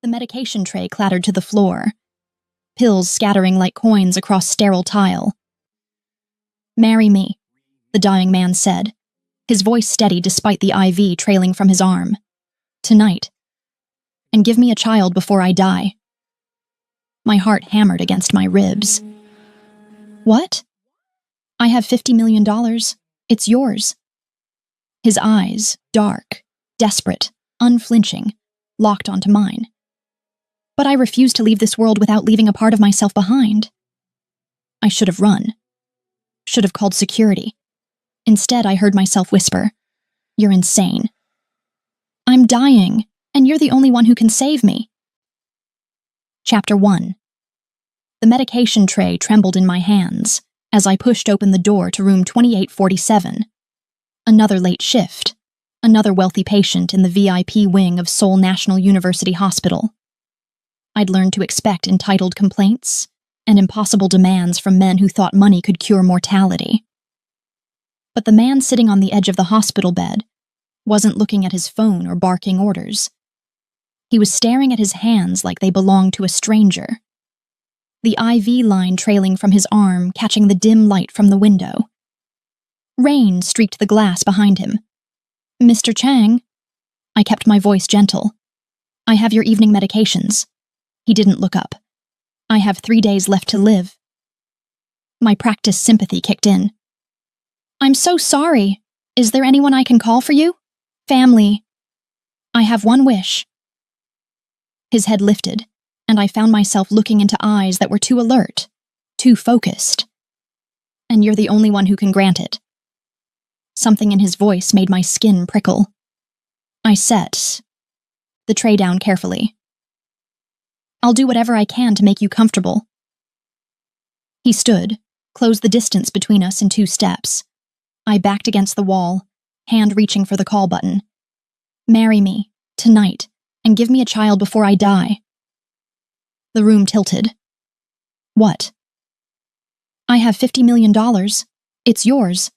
The medication tray clattered to the floor, pills scattering like coins across sterile tile. "Marry me," the dying man said, his voice steady despite the IV trailing from his arm. "Tonight. And give me a child before I die." My heart hammered against my ribs. "What?" "I have $50 million. It's yours." His eyes, dark, desperate, unflinching, locked onto mine. But I refused to leave this world without leaving a part of myself behind. I should have run. Should have called security. Instead, I heard myself whisper, "You're insane. I'm dying, and you're the only one who can save me." Chapter 1. The medication tray trembled in my hands as I pushed open the door to room 2847. Another late shift. Another wealthy patient in the VIP wing of Seoul National University Hospital. I'd learned to expect entitled complaints and impossible demands from men who thought money could cure mortality. But the man sitting on the edge of the hospital bed wasn't looking at his phone or barking orders. He was staring at his hands like they belonged to a stranger. The IV line trailing from his arm catching the dim light from the window. Rain streaked the glass behind him. "Mr. Chang." I kept my voice gentle. "I have your evening medications." He didn't look up. "I have 3 days left to live." My practiced sympathy kicked in. "I'm so sorry. Is there anyone I can call for you? Family. I have one wish." His head lifted, and I found myself looking into eyes that were too alert, too focused. "And you're the only one who can grant it." Something in his voice made my skin prickle. I set the tray down carefully. "I'll do whatever I can to make you comfortable." He stood, closed the distance between us in 2 steps. I backed against the wall, hand reaching for the call button. "Marry me, tonight, and give me a child before I die." The room tilted. "What?" "I have $50 million. It's yours.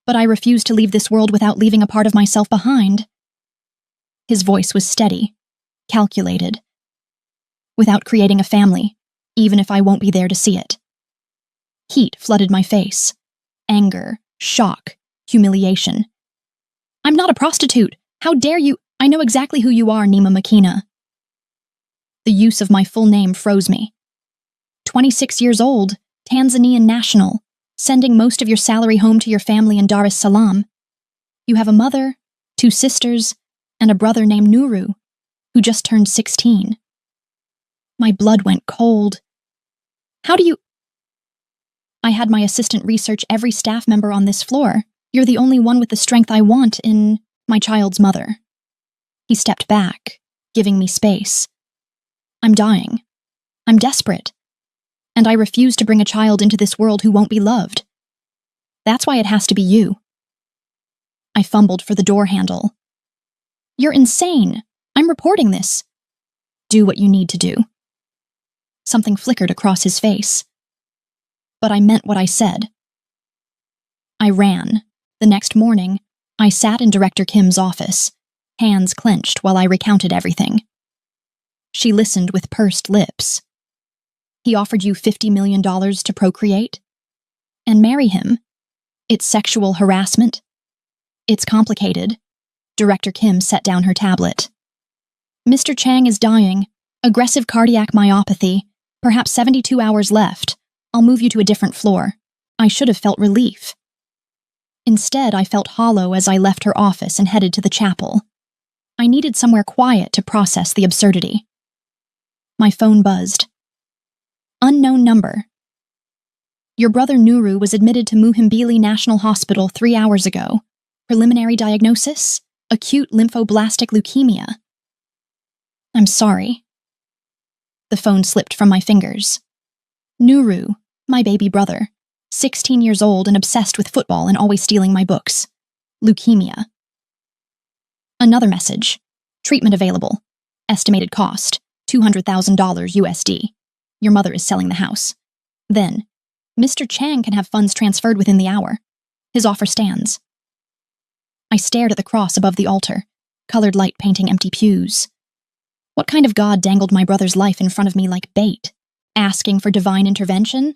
But I refuse to leave this world without leaving a part of myself behind." His voice was steady, calculated. "Without creating a family, even if I won't be there to see it." Heat flooded my face. Anger, shock, humiliation. "I'm not a prostitute. How dare you? I know exactly who you are, Nima Makina." The use of my full name froze me. 26 years old, Tanzanian national, sending most of your salary home to your family in Dar es Salaam. You have a mother, 2 sisters, and a brother named Nuru, who just turned 16. My blood went cold. "How do you—" "I had my assistant research every staff member on this floor. You're the only one with the strength I want in my child's mother." He stepped back, giving me space. "I'm dying. I'm desperate. And I refuse to bring a child into this world who won't be loved. That's why it has to be you." I fumbled for the door handle. "You're insane. I'm reporting this." "Do what you need to do." Something flickered across his face. But I meant what I said. I ran. The next morning, I sat in Director Kim's office, hands clenched while I recounted everything. She listened with pursed lips. "He offered you $50 million to procreate? And marry him? It's sexual harassment? It's complicated." Director Kim set down her tablet. "Mr. Chang is dying. Aggressive cardiac myopathy. Perhaps 72 hours left. I'll move you to a different floor." I should have felt relief. Instead, I felt hollow as I left her office and headed to the chapel. I needed somewhere quiet to process the absurdity. My phone buzzed. Unknown number. "Your brother Nuru was admitted to Muhimbili National Hospital 3 hours ago. Preliminary diagnosis? Acute lymphoblastic leukemia." "I'm sorry." The phone slipped from my fingers. "Nuru, my baby brother, 16 years old and obsessed with football and always stealing my books. Leukemia." Another message. "Treatment available. Estimated cost, $200,000 USD. Your mother is selling the house." Then, "Mr. Chang can have funds transferred within the hour. His offer stands." I stared at the cross above the altar, colored light painting empty pews. What kind of god dangled my brother's life in front of me like bait, asking for divine intervention?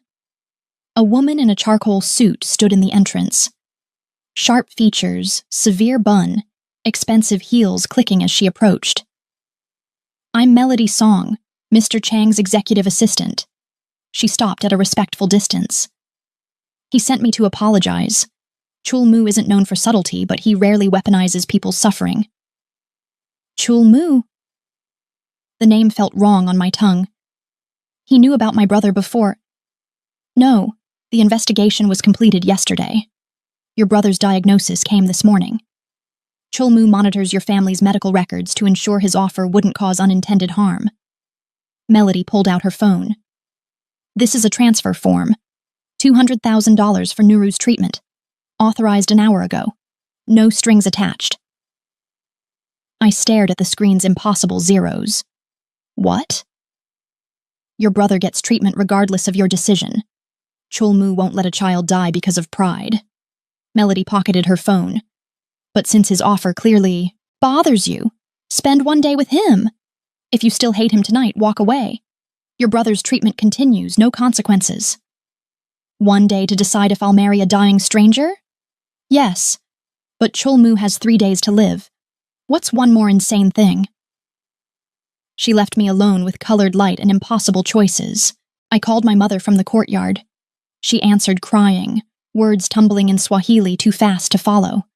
A woman in a charcoal suit stood in the entrance. Sharp features, severe bun, expensive heels clicking as she approached. I'm Melody Song, Mr. Chang's executive assistant. She stopped at a respectful distance. He sent me to apologize. Chul Mu isn't known for subtlety, but he rarely weaponizes people's suffering. Chul Mu? The name felt wrong on my tongue. He knew about my brother before. No, the investigation was completed yesterday. Your brother's diagnosis came this morning. Chul Mu monitors your family's medical records to ensure his offer wouldn't cause unintended harm. Melody pulled out her phone. This is a transfer form. $200,000 for Nuru's treatment. Authorized an hour ago. No strings attached. I stared at the screen's impossible zeros. What? Your brother gets treatment regardless of your decision. Chul Mu won't let a child die because of pride. Melody pocketed her phone. But since his offer clearly bothers you, spend one day with him. If you still hate him tonight, walk away. Your brother's treatment continues, no consequences. One day to decide if I'll marry a dying stranger? Yes, but Chul Mu has 3 days to live. What's one more insane thing? She left me alone with colored light and impossible choices. I called my mother from the courtyard. She answered crying, words tumbling in Swahili too fast to follow.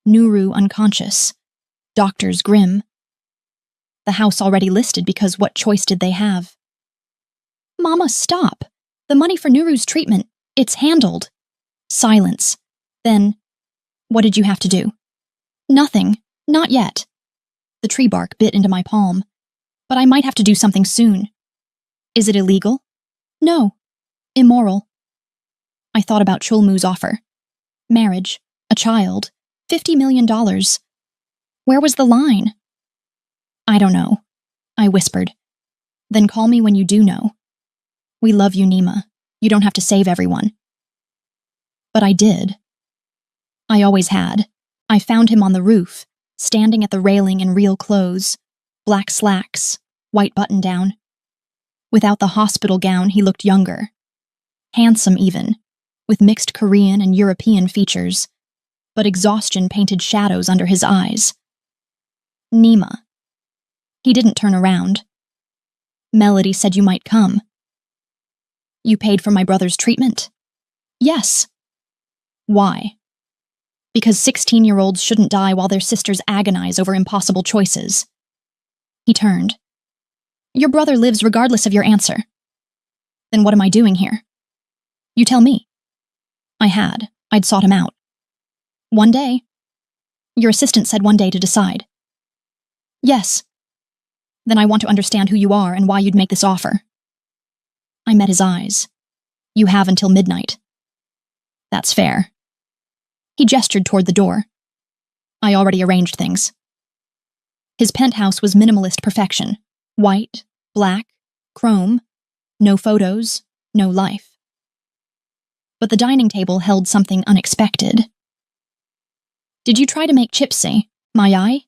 Nuru unconscious. Doctors grim. The house already listed because what choice did they have? Mama, stop. The money for Nuru's treatment, it's handled. Silence. Then, what did you have to do? Nothing. Not yet. The tree bark bit into my palm. But I might have to do something soon. Is it illegal? No. Immoral. I thought about Chul Mu's offer. Marriage, a child, $50 million. Where was the line? I don't know, I whispered. Then call me when you do know. We love you, Nima. You don't have to save everyone. But I did. I always had. I found him on the roof, standing at the railing in real clothes, black slacks, white button-down. Without the hospital gown, he looked younger. Handsome, even, with mixed Korean and European features, but exhaustion painted shadows under his eyes. Nima. He didn't turn around. Melody said you might come. You paid for my brother's treatment? Yes. Why? Because 16-year-olds shouldn't die while their sisters agonize over impossible choices. He turned. Your brother lives regardless of your answer. Then what am I doing here? You tell me. I'd sought him out. One day. Your assistant said one day to decide. Yes. Then I want to understand who you are and why you'd make this offer. I met his eyes. You have until midnight. That's fair. He gestured toward the door. I already arranged things. His penthouse was minimalist perfection. White, black, chrome, no photos, no life. But the dining table held something unexpected. Did you try to make chipsy, mayai?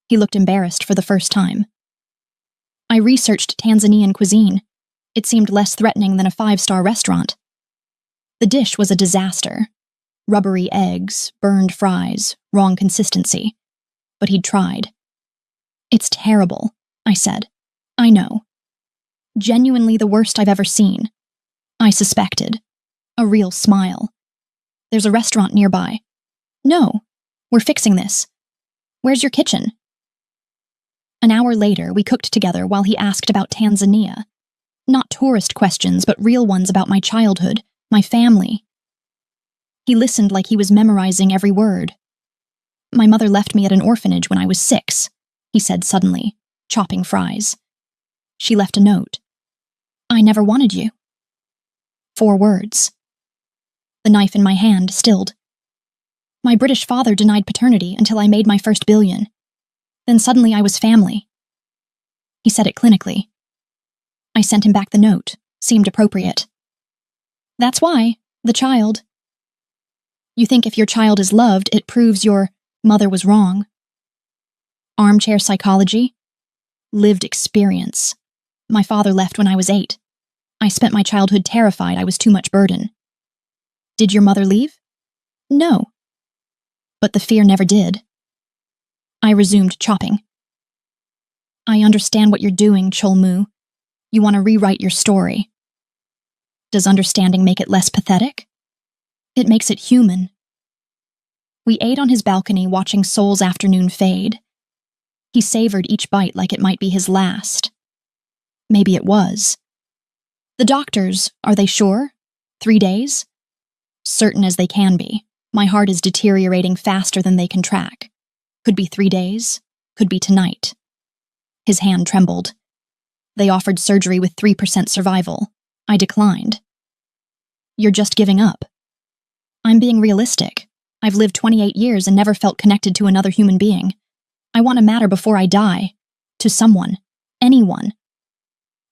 He looked embarrassed for the first time. I researched Tanzanian cuisine. It seemed less threatening than a 5-star restaurant. The dish was a disaster. Rubbery eggs, burned fries, wrong consistency. But he'd tried. It's terrible, I said. I know. Genuinely the worst I've ever seen. I suspected. A real smile. There's a restaurant nearby. No, we're fixing this. Where's your kitchen? An hour later, we cooked together while he asked about Tanzania. Not tourist questions, but real ones about my childhood, my family. He listened like he was memorizing every word. My mother left me at an orphanage when I was 6, he said suddenly, chopping fries. She left a note. I never wanted you. 4 words. The knife in my hand stilled. My British father denied paternity until I made my first billion. Then suddenly I was family. He said it clinically. I sent him back the note. Seemed appropriate. That's why, the child. You think if your child is loved, it proves your mother was wrong. Armchair psychology? lived experience. My father left when I was 8. I spent my childhood terrified I was too much burden. Did your mother leave? No. But the fear never did. I resumed chopping. I understand what you're doing, Chol-Mu. You want to rewrite your story. Does understanding make it less pathetic? It makes it human. We ate on his balcony watching Seoul's afternoon fade. He savored each bite like it might be his last. Maybe it was. The doctors, are they sure? 3 days? Certain as they can be. My heart is deteriorating faster than they can track. Could be 3 days. Could be tonight. His hand trembled. They offered surgery with 3% survival. I declined. You're just giving up. I'm being realistic. I've lived 28 years and never felt connected to another human being. I want to matter before I die. To someone. Anyone.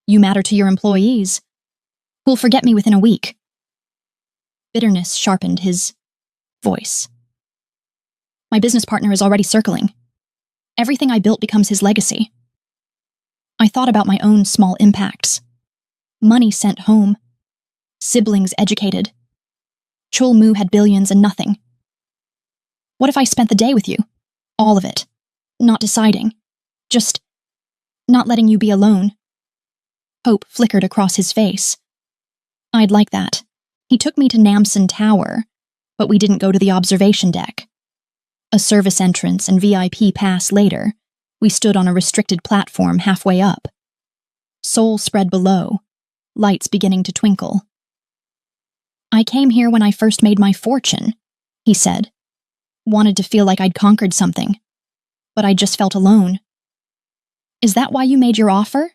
You matter to your employees. Who'll forget me within a week. Bitterness sharpened his voice. My business partner is already circling. Everything I built becomes his legacy. I thought about my own small impacts. Money sent home. Siblings educated. Chol-Mu had billions and nothing. What if I spent the day with you? All of it. Not deciding. Just not letting you be alone. Hope flickered across his face. I'd like that. He took me to Namsan Tower, but we didn't go to the observation deck. A service entrance and VIP pass later, we stood on a restricted platform halfway up. Seoul spread below, lights beginning to twinkle. I came here when I first made my fortune, he said. Wanted to feel like I'd conquered something, but I just felt alone. Is that why you made your offer?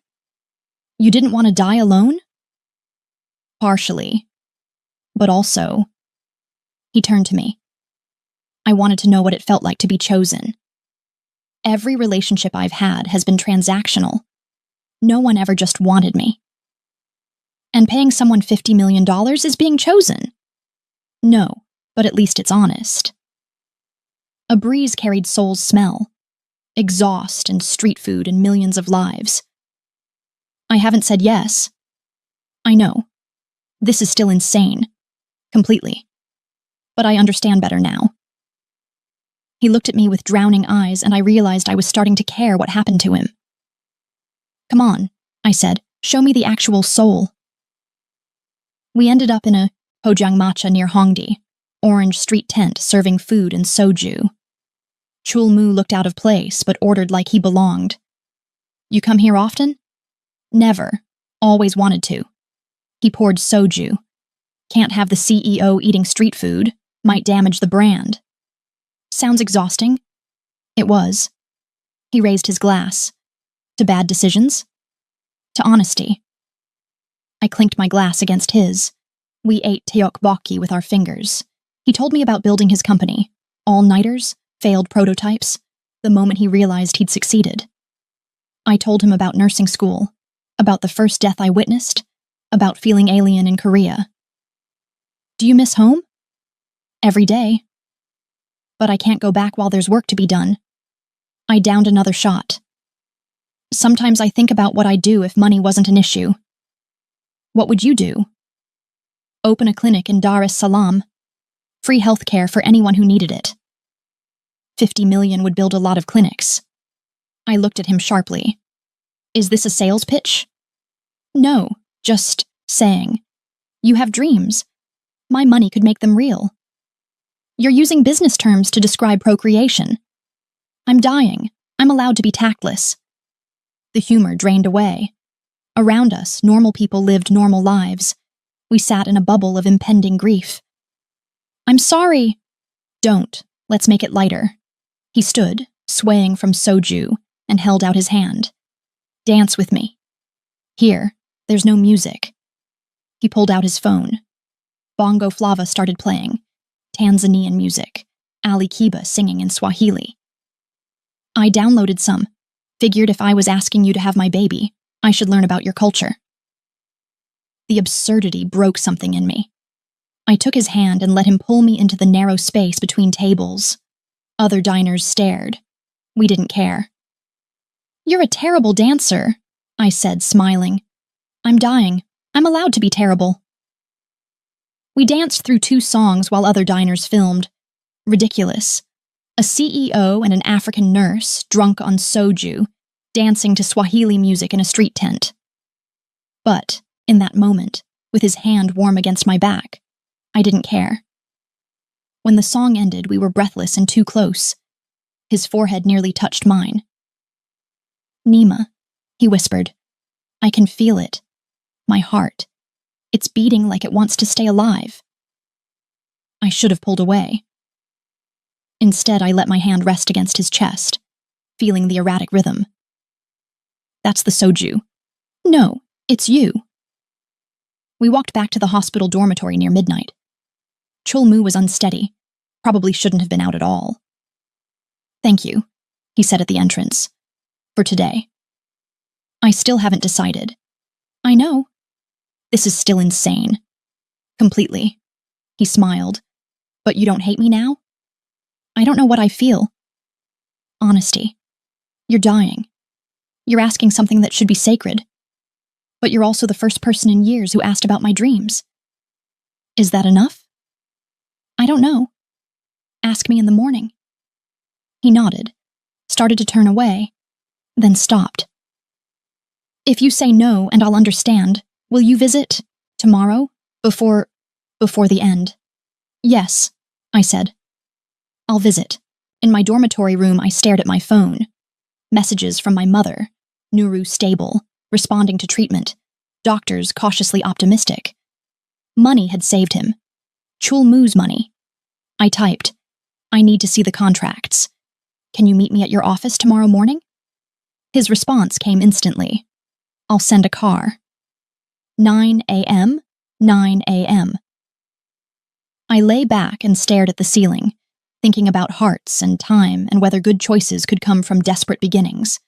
You didn't want to die alone? Partially. But also, he turned to me. I wanted to know what it felt like to be chosen. Every relationship I've had has been transactional. No one ever just wanted me. And paying someone $50 million is being chosen. No, but at least it's honest. A breeze carried Seoul's smell. Exhaust and street food and millions of lives. I haven't said yes. I know. This is still insane. Completely. But I understand better now. He looked at me with drowning eyes, and I realized I was starting to care what happened to him. Come on, I said. Show me the actual Seoul. We ended up in a Hojangmacha near Hongdae, orange street tent serving food and soju. Chol-Mu looked out of place, but ordered like he belonged. You come here often? Never. Always wanted to. He poured soju. Can't have the CEO eating street food. Might damage the brand. Sounds exhausting? It was. He raised his glass. To bad decisions? To honesty. I clinked my glass against his. We ate tteokbokki with our fingers. He told me about building his company. All-nighters, failed prototypes, the moment he realized he'd succeeded. I told him about nursing school, about the first death I witnessed, about feeling alien in Korea. Do you miss home? Every day. But I can't go back while there's work to be done. I downed another shot. Sometimes I think about what I'd do if money wasn't an issue. What would you do? Open a clinic in Dar es Salaam. Free healthcare for anyone who needed it. 50 million would build a lot of clinics. I looked at him sharply. Is this a sales pitch? No, just saying. You have dreams. My money could make them real. You're using business terms to describe procreation. I'm dying. I'm allowed to be tactless. The humor drained away. Around us, normal people lived normal lives. We sat in a bubble of impending grief. I'm sorry. Don't. Let's make it lighter. He stood, swaying from soju, and held out his hand. Dance with me. Here, there's no music. He pulled out his phone. Bongo Flava started playing. Tanzanian music. Ali Kiba singing in Swahili. I downloaded some. Figured if I was asking you to have my baby, I should learn about your culture. The absurdity broke something in me. I took his hand and let him pull me into the narrow space between tables. Other diners stared. We didn't care. You're a terrible dancer, I said, smiling. I'm dying. I'm allowed to be terrible. We danced through 2 songs while other diners filmed. Ridiculous. A CEO and an African nurse, drunk on soju, dancing to Swahili music in a street tent. But, in that moment, with his hand warm against my back, I didn't care. When the song ended, we were breathless and too close. His forehead nearly touched mine. Nima, he whispered. I can feel it. My heart. It's beating like it wants to stay alive. I should have pulled away. Instead, I let my hand rest against his chest, feeling the erratic rhythm. That's the soju. No, it's you. We walked back to the hospital dormitory near midnight. Chulmu was unsteady, probably shouldn't have been out at all. Thank you, he said at the entrance. For today. I still haven't decided. I know. This is still insane. Completely. He smiled. But you don't hate me now? I don't know what I feel. Honesty. You're dying. You're asking something that should be sacred. But you're also the first person in years who asked about my dreams. Is that enough? I don't know. Ask me in the morning. He nodded, started to turn away, then stopped. If you say no and I'll understand, will you visit tomorrow before the end? Yes, I said. I'll visit. In my dormitory room, I stared at my phone. Messages from my mother, Nuru stable, responding to treatment, doctors cautiously optimistic. Money had saved him. Chulmu's money. I typed, I need to see the contracts. Can you meet me at your office tomorrow morning? His response came instantly. I'll send a car. 9 a.m., 9 a.m. I lay back and stared at the ceiling, thinking about hearts and time and whether good choices could come from desperate beginnings.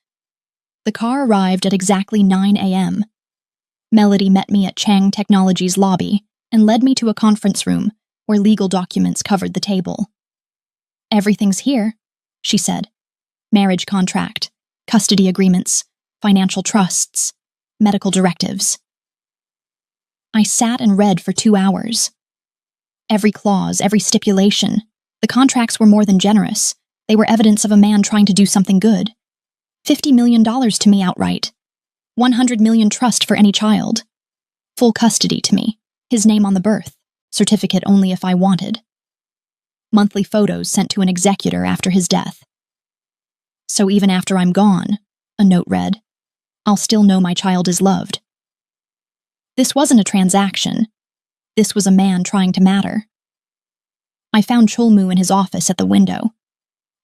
The car arrived at exactly 9 a.m. Melody met me at Chang Technologies lobby and led me to a conference room where legal documents covered the table. Everything's here, she said. Marriage contract, custody agreements, financial trusts, medical directives. I sat and read for 2 hours. Every clause, every stipulation, the contracts were more than generous. They were evidence of a man trying to do something good. $50 million to me outright. 100 million trust for any child. Full custody to me. His name on the birth. Certificate only if I wanted. Monthly photos sent to an executor after his death. So even after I'm gone, a note read, I'll still know my child is loved. This wasn't a transaction. This was a man trying to matter. I found Chulmu in his office at the window.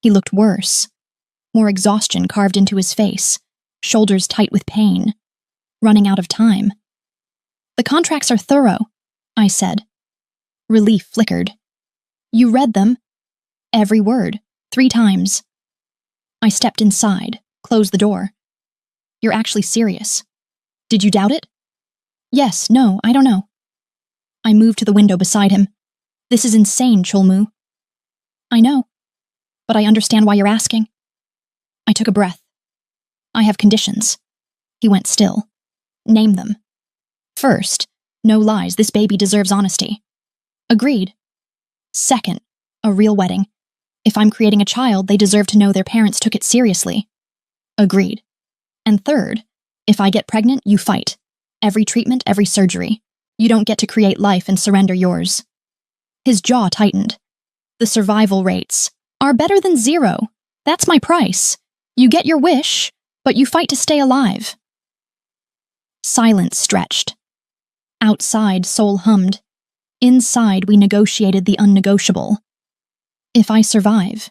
He looked worse. More exhaustion carved into his face, shoulders tight with pain, running out of time. The contracts are thorough, I said. Relief flickered. You read them? Every word, 3 times. I stepped inside, closed the door. You're actually serious. Did you doubt it? Yes, no, I don't know. I moved to the window beside him. This is insane, Chulmu. I know, but I understand why you're asking. I took a breath. I have conditions. He went still. Name them. First, no lies, this baby deserves honesty. Agreed. Second, a real wedding. If I'm creating a child, they deserve to know their parents took it seriously. Agreed. And third, if I get pregnant, you fight. Every treatment, every surgery. You don't get to create life and surrender yours. His jaw tightened. The survival rates are better than 0. That's my price. You get your wish, but you fight to stay alive. Silence stretched. Outside, Soul hummed. Inside, we negotiated the unnegotiable. If I survive,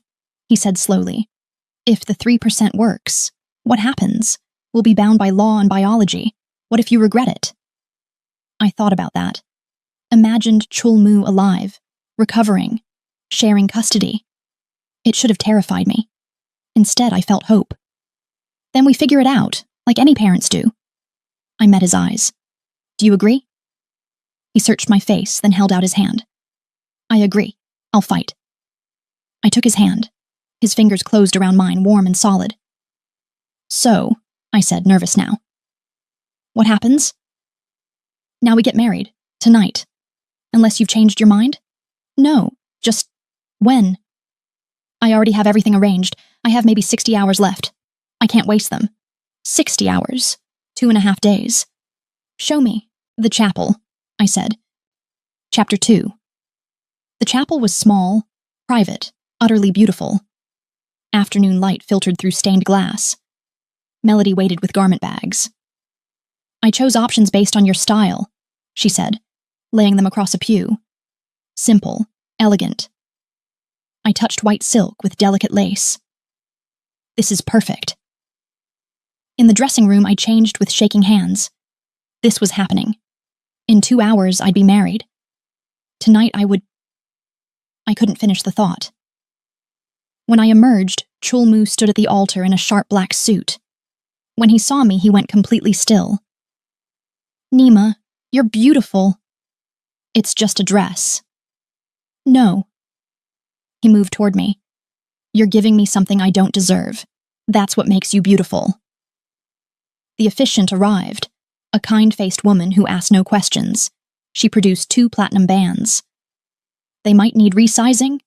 he said slowly, if the 3% works, what happens? We'll be bound by law and biology. What if you regret it? I thought about that. Imagined Chulmu alive, recovering, sharing custody. It should have terrified me. Instead, I felt hope. Then we figure it out, like any parents do. I met his eyes. Do you agree? He searched my face, then held out his hand. I agree. I'll fight. I took his hand. His fingers closed around mine, warm and solid. So, I said, nervous now. What happens? Now we get married. Tonight. Unless you've changed your mind? No, just when? I already have everything arranged. I have maybe 60 hours left. I can't waste them. 60 hours. 2.5 days. Show me. The chapel, I said. Chapter 2. The chapel was small, private, utterly beautiful. Afternoon light filtered through stained glass. Melody waited with garment bags. I chose options based on your style, she said, laying them across a pew. Simple, elegant. I touched white silk with delicate lace. This is perfect. In the dressing room, I changed with shaking hands. This was happening. In 2 hours, I'd be married. Tonight, I couldn't finish the thought. When I emerged, Chulmu stood at the altar in a sharp black suit. When he saw me, he went completely still. Nima, you're beautiful. It's just a dress. No. He moved toward me. You're giving me something I don't deserve. That's what makes you beautiful. The officiant arrived, a kind-faced woman who asked no questions. She produced 2 platinum bands. They might need resizing?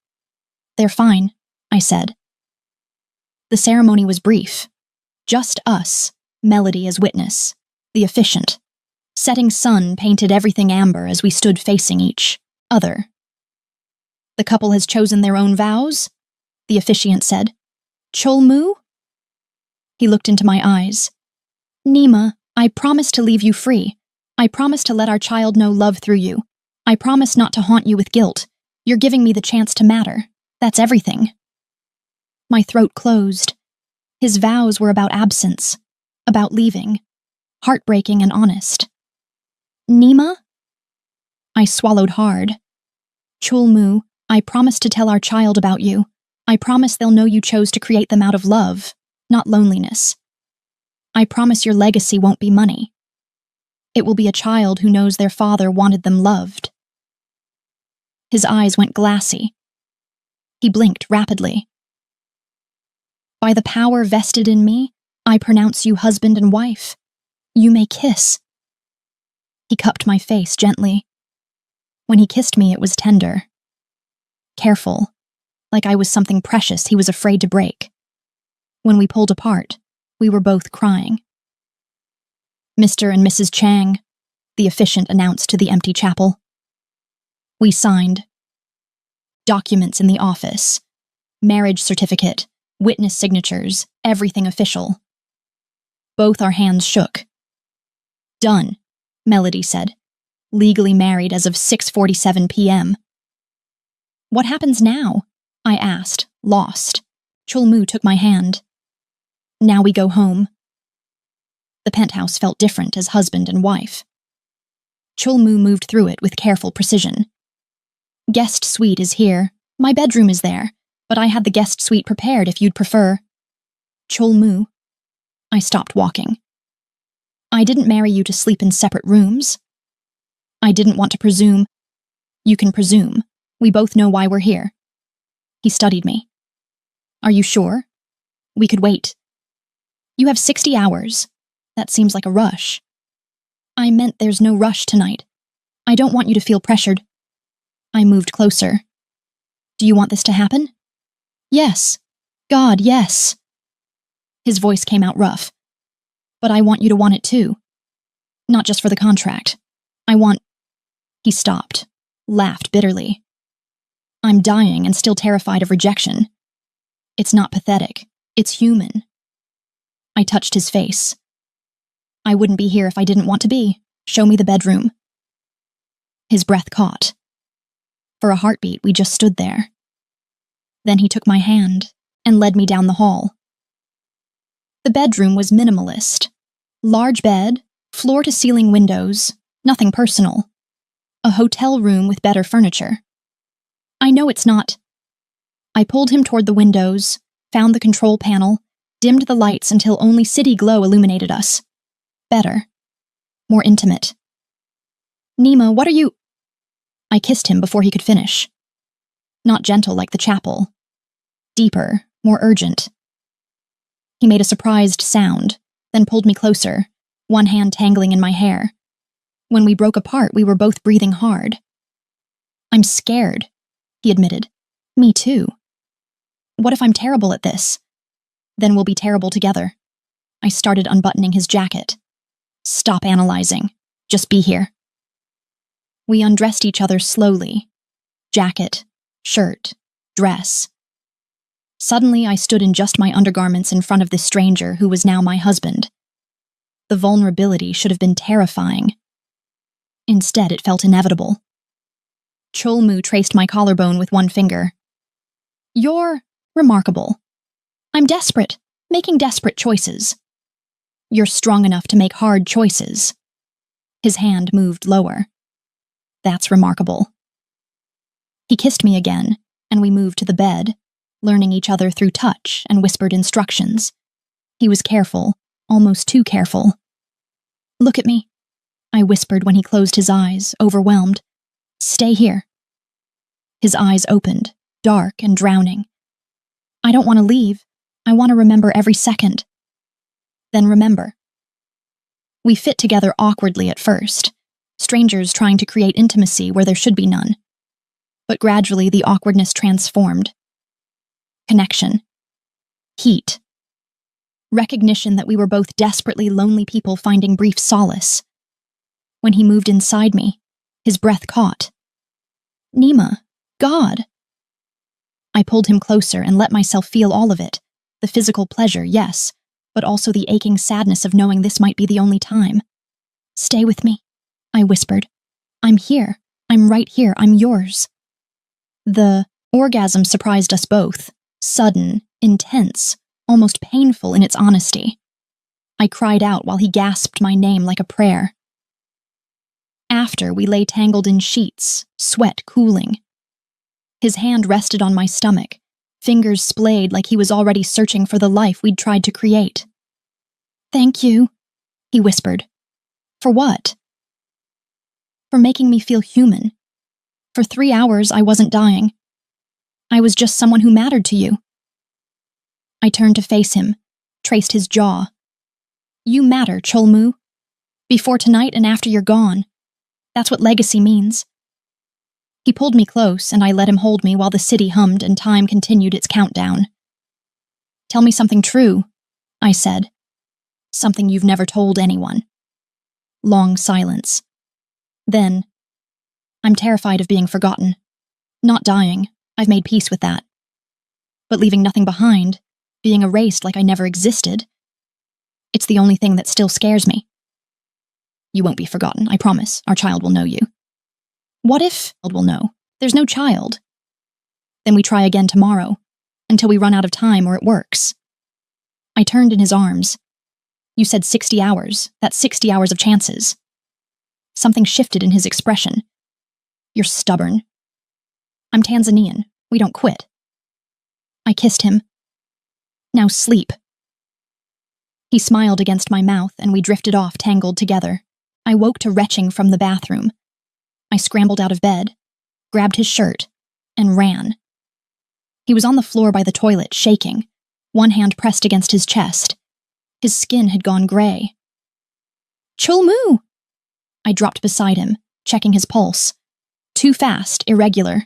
They're fine, I said. The ceremony was brief. Just us, Melody as witness, the officiant. Setting sun painted everything amber as we stood facing each other. The couple has chosen their own vows, the officiant said. Chulmu? He looked into my eyes. Nima, I promise to leave you free. I promise to let our child know love through you. I promise not to haunt you with guilt. You're giving me the chance to matter. That's everything. My throat closed. His vows were about absence, about leaving, heartbreaking and honest. Nima? I swallowed hard. Chulmu, I promise to tell our child about you. I promise they'll know you chose to create them out of love, not loneliness. I promise your legacy won't be money. It will be a child who knows their father wanted them loved. His eyes went glassy. He blinked rapidly. By the power vested in me, I pronounce you husband and wife. You may kiss. He cupped my face gently. When he kissed me, it was tender. Careful, like I was something precious he was afraid to break. When we pulled apart, we were both crying. Mr. and Mrs. Chang, the officiant announced to the empty chapel. We signed. Documents in the office. Marriage certificate, witness signatures, everything official. Both our hands shook. Done, Melody said. Legally married as of 6:47 p.m. What happens now? I asked, lost. Chulmu took my hand. Now we go home. The penthouse felt different as husband and wife. Chulmu moved through it with careful precision. Guest suite is here. My bedroom is there, but I had the guest suite prepared if you'd prefer. Chulmu. I stopped walking. I didn't marry you to sleep in separate rooms. I didn't want to presume. You can presume. We both know why we're here. He studied me. Are you sure? We could wait. You have 60 hours. That seems like a rush. I meant there's no rush tonight. I don't want you to feel pressured. I moved closer. Do you want this to happen? Yes. God, yes. His voice came out rough. But I want you to want it too. Not just for the contract. I want... He stopped, laughed bitterly. I'm dying and still terrified of rejection. It's not pathetic. It's human. I touched his face. I wouldn't be here if I didn't want to be. Show me the bedroom. His breath caught. For a heartbeat, we just stood there. Then he took my hand and led me down the hall. The bedroom was minimalist. Large bed, floor-to-ceiling windows, nothing personal. A hotel room with better furniture. I know it's not. I pulled him toward the windows, found the control panel, dimmed the lights until only city glow illuminated us. Better. More intimate. Nima, what are you... I kissed him before he could finish. Not gentle like the chapel. Deeper, more urgent. He made a surprised sound, then pulled me closer, one hand tangling in my hair. When we broke apart, we were both breathing hard. I'm scared, he admitted. Me too. What if I'm terrible at this? Then we'll be terrible together. I started unbuttoning his jacket. Stop analyzing. Just be here. We undressed each other slowly. Jacket, shirt, dress. Suddenly, I stood in just my undergarments in front of this stranger who was now my husband. The vulnerability should have been terrifying. Instead, it felt inevitable. Cholmu traced my collarbone with one finger. You're remarkable. I'm desperate, making desperate choices. You're strong enough to make hard choices. His hand moved lower. That's remarkable. He kissed me again, and we moved to the bed, learning each other through touch and whispered instructions. He was careful, almost too careful. Look at me, I whispered when he closed his eyes, overwhelmed. Stay here. His eyes opened, dark and drowning. I don't want to leave. I want to remember every second. Then remember. We fit together awkwardly at first, strangers trying to create intimacy where there should be none. But gradually the awkwardness transformed. Connection. Heat. Recognition that we were both desperately lonely people finding brief solace. When he moved inside me, his breath caught. Nima, God. I pulled him closer and let myself feel all of it. The physical pleasure, yes, but also the aching sadness of knowing this might be the only time. Stay with me, I whispered. I'm here. I'm right here. I'm yours. The orgasm surprised us both. Sudden, intense, almost painful in its honesty. I cried out while he gasped my name like a prayer. After, we lay tangled in sheets, sweat cooling. His hand rested on my stomach, fingers splayed like he was already searching for the life we'd tried to create. Thank you, he whispered. For what? For making me feel human. For 3 hours, I wasn't dying. I was just someone who mattered to you. I turned to face him, traced his jaw. You matter, Cholmu. Before tonight and after you're gone. That's what legacy means. He pulled me close, and I let him hold me while the city hummed and time continued its countdown. Tell me something true, I said. Something you've never told anyone. Long silence. Then, I'm terrified of being forgotten. Not dying, I've made peace with that. But leaving nothing behind, being erased like I never existed, it's the only thing that still scares me. You won't be forgotten, I promise. Our child will know you. What if will know? There's no child. Then we try again tomorrow, until we run out of time or it works. I turned in his arms. You said 60 hours. That's 60 hours of chances. Something shifted in his expression. You're stubborn. I'm Tanzanian. We don't quit. I kissed him. Now sleep. He smiled against my mouth and we drifted off tangled together. I woke to retching from the bathroom. I scrambled out of bed, grabbed his shirt, and ran. He was on the floor by the toilet, shaking, one hand pressed against his chest. His skin had gone gray. Cholmu! I dropped beside him, checking his pulse. Too fast, irregular.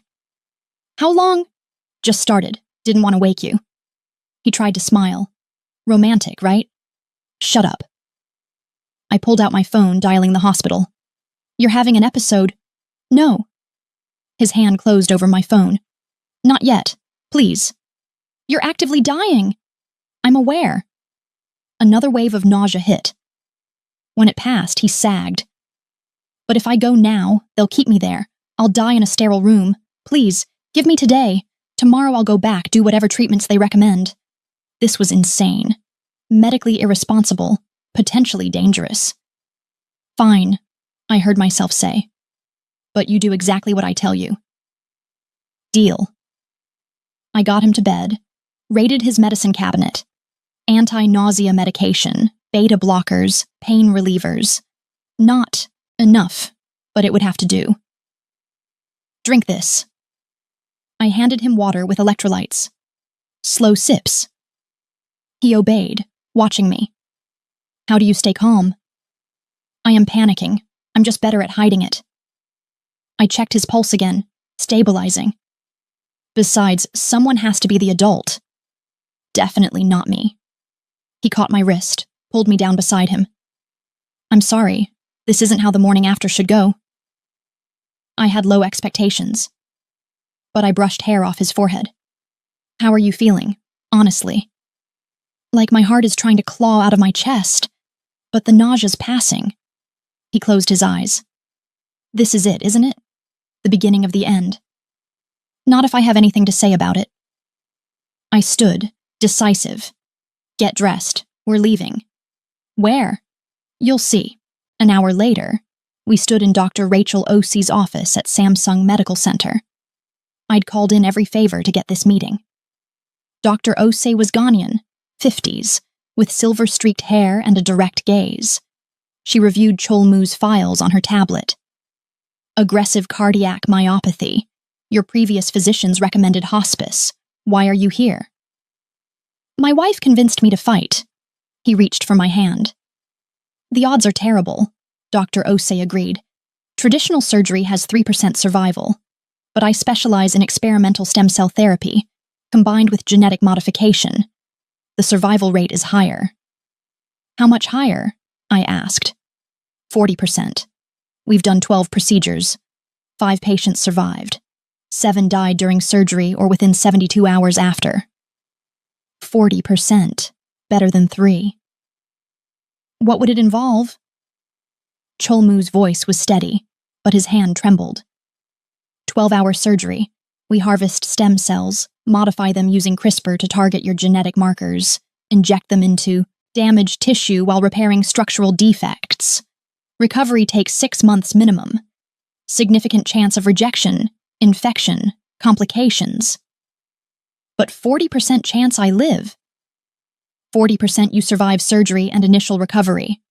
How long? Just started. Didn't want to wake you. He tried to smile. Romantic, right? Shut up. I pulled out my phone, dialing the hospital. You're having an episode. No. His hand closed over my phone. Not yet. Please. You're actively dying. I'm aware. Another wave of nausea hit. When it passed, he sagged. But if I go now, they'll keep me there. I'll die in a sterile room. Please, give me today. Tomorrow I'll go back, do whatever treatments they recommend. This was insane. Medically irresponsible. Potentially dangerous. Fine, I heard myself say. But you do exactly what I tell you. Deal. I got him to bed, raided his medicine cabinet. Anti-nausea medication, beta blockers, pain relievers. Not enough, but it would have to do. Drink this. I handed him water with electrolytes. Slow sips. He obeyed, watching me. How do you stay calm? I am panicking. I'm just better at hiding it. I checked his pulse again, stabilizing. Besides, someone has to be the adult. Definitely not me. He caught my wrist, pulled me down beside him. I'm sorry. This isn't how the morning after should go. I had low expectations. But I brushed hair off his forehead. How are you feeling, honestly? Like my heart is trying to claw out of my chest, but the nausea's passing. He closed his eyes. This is it, isn't it? The beginning of the end. Not if I have anything to say about it. I stood, decisive. Get dressed. We're leaving. Where? You'll see. An hour later, we stood in Dr. Rachel Osei's office at Samsung Medical Center. I'd called in every favor to get this meeting. Dr. Osei was Ghanaian, 50s, with silver-streaked hair and a direct gaze. She reviewed Cholmu's files on her tablet. Aggressive cardiac myopathy. Your previous physicians recommended hospice. Why are you here? My wife convinced me to fight. He reached for my hand. The odds are terrible, Dr. Osei agreed. Traditional surgery has 3% survival, but I specialize in experimental stem cell therapy, combined with genetic modification. The survival rate is higher. How much higher? I asked. 40%. We've done 12 procedures. 5 patients survived. 7 died during surgery or within 72 hours after. 40%. Better than 3. What would it involve? Cholmu's voice was steady, but his hand trembled. 12-hour surgery. We harvest stem cells, modify them using CRISPR to target your genetic markers, inject them into damaged tissue while repairing structural defects. Recovery takes 6 months minimum. Significant chance of rejection, infection, complications. But 40% chance I live. 40% you survive surgery and initial recovery.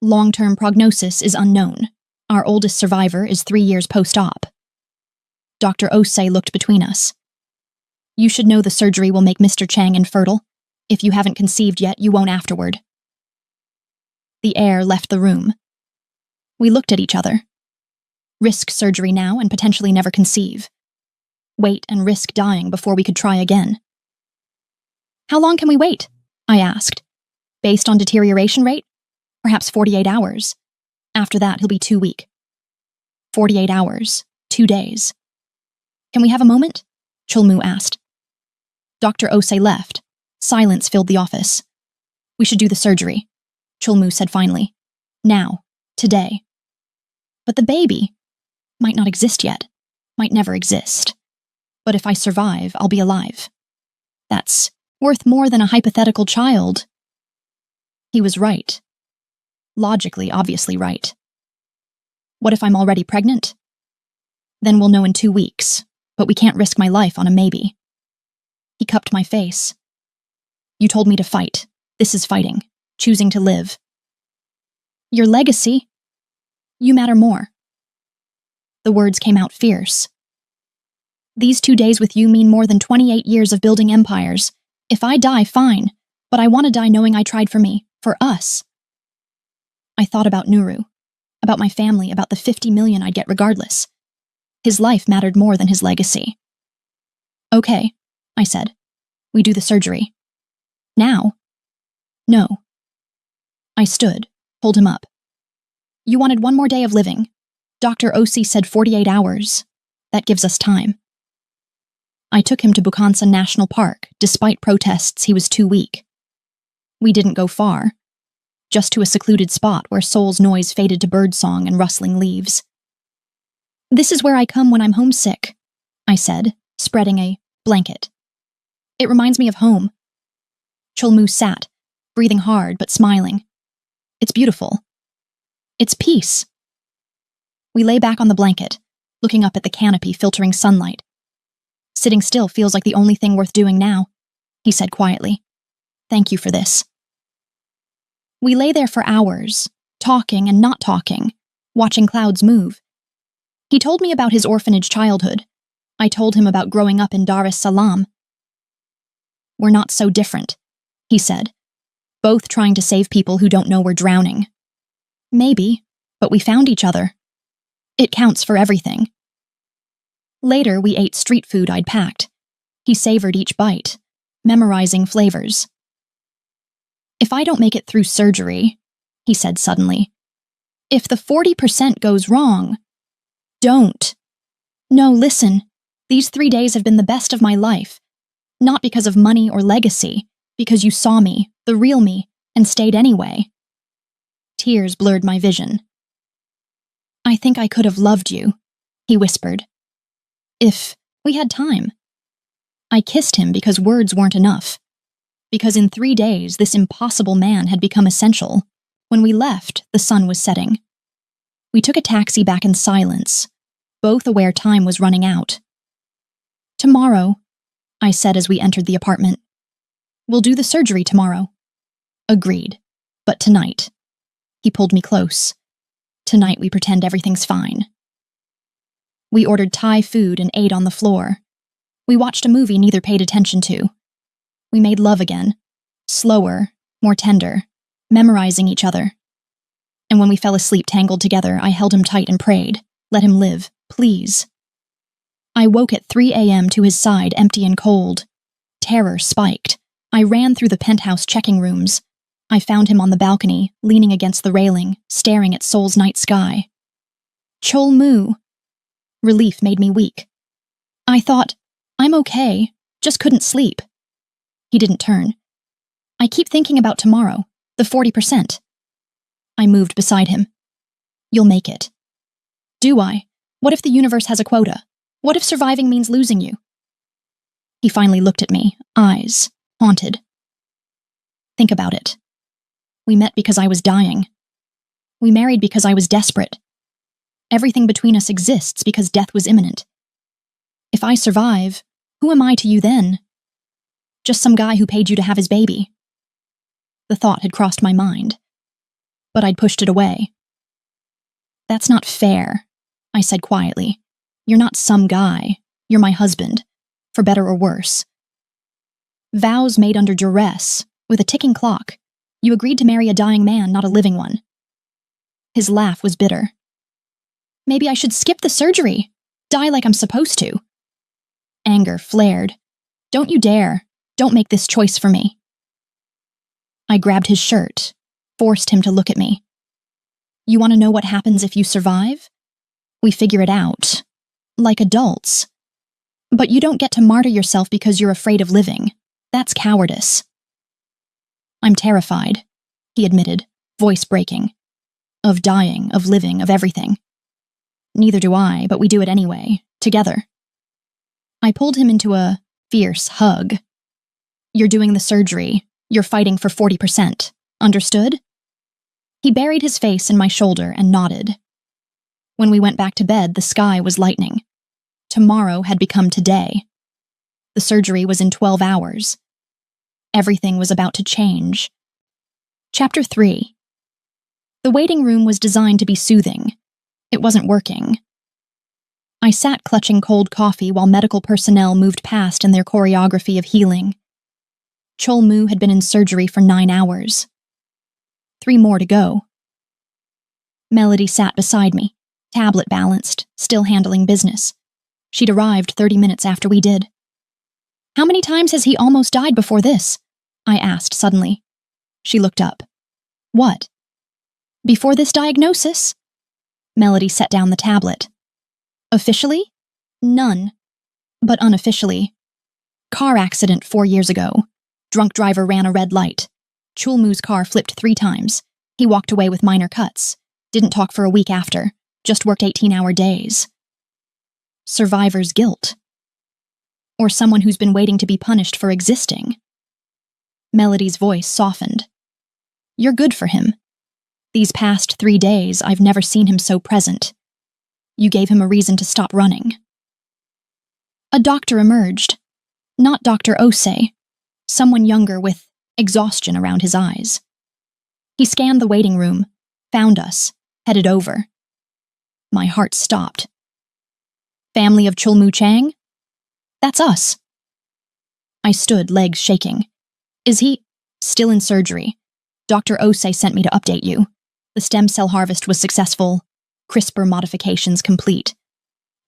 Long-term prognosis is unknown. Our oldest survivor is 3 years post-op. Dr. Osei looked between us. You should know the surgery will make Mr. Chang infertile. If you haven't conceived yet, you won't afterward. The air left the room. We looked at each other. Risk surgery now and potentially never conceive. Wait and risk dying before we could try again. How long can we wait? I asked. Based on deterioration rate? Perhaps 48 hours. After that, he'll be too weak. 48 hours. 2 days. Can we have a moment? Cholmu asked. Dr. Osei left. Silence filled the office. We should do the surgery, Cholmu said finally. Now. Today. But the baby might not exist yet. Might never exist. But if I survive, I'll be alive. That's worth more than a hypothetical child. He was right. Logically, obviously right. What if I'm already pregnant? Then we'll know in 2 weeks, but we can't risk my life on a maybe. He cupped my face. You told me to fight. This is fighting. Choosing to live. Your legacy? You matter more. The words came out fierce. These 2 days with you mean more than 28 years of building empires. If I die, fine, but I want to die knowing I tried for me, for us. I thought about Nuru, about my family, about the 50 million I'd get regardless. His life mattered more than his legacy. Okay, I said. We do the surgery. Now? No. I stood, pulled him up. You wanted 1 more day of living. Dr. Osei said 48 hours. That gives us time. I took him to Bukhansan National Park. Despite protests, he was too weak. We didn't go far, just to a secluded spot where Seoul's noise faded to birdsong and rustling leaves. This is where I come when I'm homesick, I said, spreading a blanket. It reminds me of home. Cholmu sat, breathing hard but smiling. It's beautiful. It's peace. We lay back on the blanket, looking up at the canopy filtering sunlight. Sitting still feels like the only thing worth doing now, he said quietly. Thank you for this. We lay there for hours, talking and not talking, watching clouds move. He told me about his orphanage childhood. I told him about growing up in Dar es Salaam. We're not so different, he said, both trying to save people who don't know we're drowning. Maybe, but we found each other. It counts for everything. Later, we ate street food I'd packed. He savored each bite, memorizing flavors. If I don't make it through surgery, he said suddenly, if the 40% goes wrong, don't. No, listen, these 3 days have been the best of my life. Not because of money or legacy, because you saw me, the real me, and stayed anyway. Tears blurred my vision. I think I could have loved you, he whispered. If we had time. I kissed him because words weren't enough. Because in 3 days, this impossible man had become essential. When we left, the sun was setting. We took a taxi back in silence, both aware time was running out. Tomorrow, I said as we entered the apartment. We'll do the surgery tomorrow. Agreed, but tonight. He pulled me close. Tonight we pretend everything's fine. We ordered Thai food and ate on the floor. We watched a movie neither paid attention to. We made love again, slower, more tender, memorizing each other. And when we fell asleep tangled together, I held him tight and prayed, let him live, please. I woke at 3 a.m. to his side, empty and cold. Terror spiked. I ran through the penthouse checking rooms. I found him on the balcony, leaning against the railing, staring at Seoul's night sky. Chol Moo. Relief made me weak. I thought, I'm okay, just couldn't sleep. He didn't turn. I keep thinking about tomorrow, the 40%. I moved beside him. You'll make it. Do I? What if the universe has a quota? What if surviving means losing you? He finally looked at me, eyes haunted. Think about it. We met because I was dying. We married because I was desperate. Everything between us exists because death was imminent. If I survive, who am I to you then? Just some guy who paid you to have his baby. The thought had crossed my mind, but I'd pushed it away. That's not fair, I said quietly. You're not some guy. You're my husband, for better or worse. Vows made under duress, with a ticking clock. You agreed to marry a dying man, not a living one. His laugh was bitter. Maybe I should skip the surgery, die like I'm supposed to. Anger flared. Don't you dare. Don't make this choice for me. I grabbed his shirt, forced him to look at me. You want to know what happens if you survive? We figure it out. Like adults. But you don't get to martyr yourself because you're afraid of living. That's cowardice. I'm terrified, he admitted, voice breaking. Of dying, of living, of everything. Neither do I, but we do it anyway, together. I pulled him into a fierce hug. You're doing the surgery. You're fighting for 40%. Understood? He buried his face in my shoulder and nodded. When we went back to bed, the sky was lightening. Tomorrow had become today. The surgery was in 12 hours. Everything was about to change. Chapter 3. The waiting room was designed to be soothing. It wasn't working. I sat clutching cold coffee while medical personnel moved past in their choreography of healing. Chol Moo had been in surgery for 9 hours. 3 more to go. Melody sat beside me, tablet balanced, still handling business. She'd arrived 30 minutes after we did. How many times has he almost died before this? I asked suddenly. She looked up. What? Before this diagnosis? Melody set down the tablet. Officially? None. But unofficially. Car accident 4 years ago. Drunk driver ran a red light. Chol Moo's car flipped 3 times. He walked away with minor cuts. Didn't talk for a week after. Just worked 18-hour days. Survivor's guilt. Or someone who's been waiting to be punished for existing. Melody's voice softened. You're good for him. These past 3 days, I've never seen him so present. You gave him a reason to stop running. A doctor emerged. Not Dr. Osei. Someone younger with exhaustion around his eyes. He scanned the waiting room, found us, headed over. My heart stopped. Family of Chol Moo Chang? That's us. I stood, legs shaking. Is he Still in surgery. Dr. Osei sent me to update you. The stem cell harvest was successful. CRISPR modifications complete.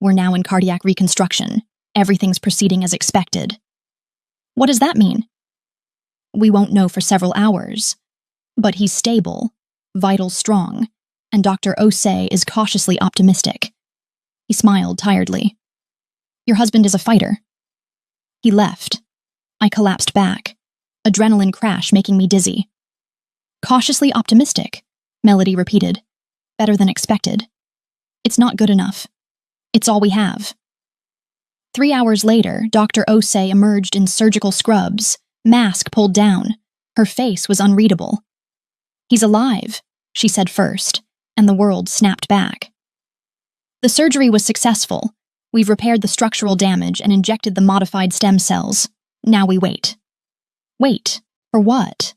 We're now in cardiac reconstruction. Everything's proceeding as expected. What does that mean? We won't know for several hours. But he's stable, vitals strong, and Dr. Osei is cautiously optimistic. He smiled tiredly. Your husband is a fighter. He left. I collapsed back, adrenaline crash making me dizzy. Cautiously optimistic, Melody repeated. Better than expected. It's not good enough. It's all we have. 3 hours later, Dr. Osei emerged in surgical scrubs, mask pulled down. Her face was unreadable. He's alive, she said first, and the world snapped back. The surgery was successful. We've repaired the structural damage and injected the modified stem cells. Now we wait. Wait? For what?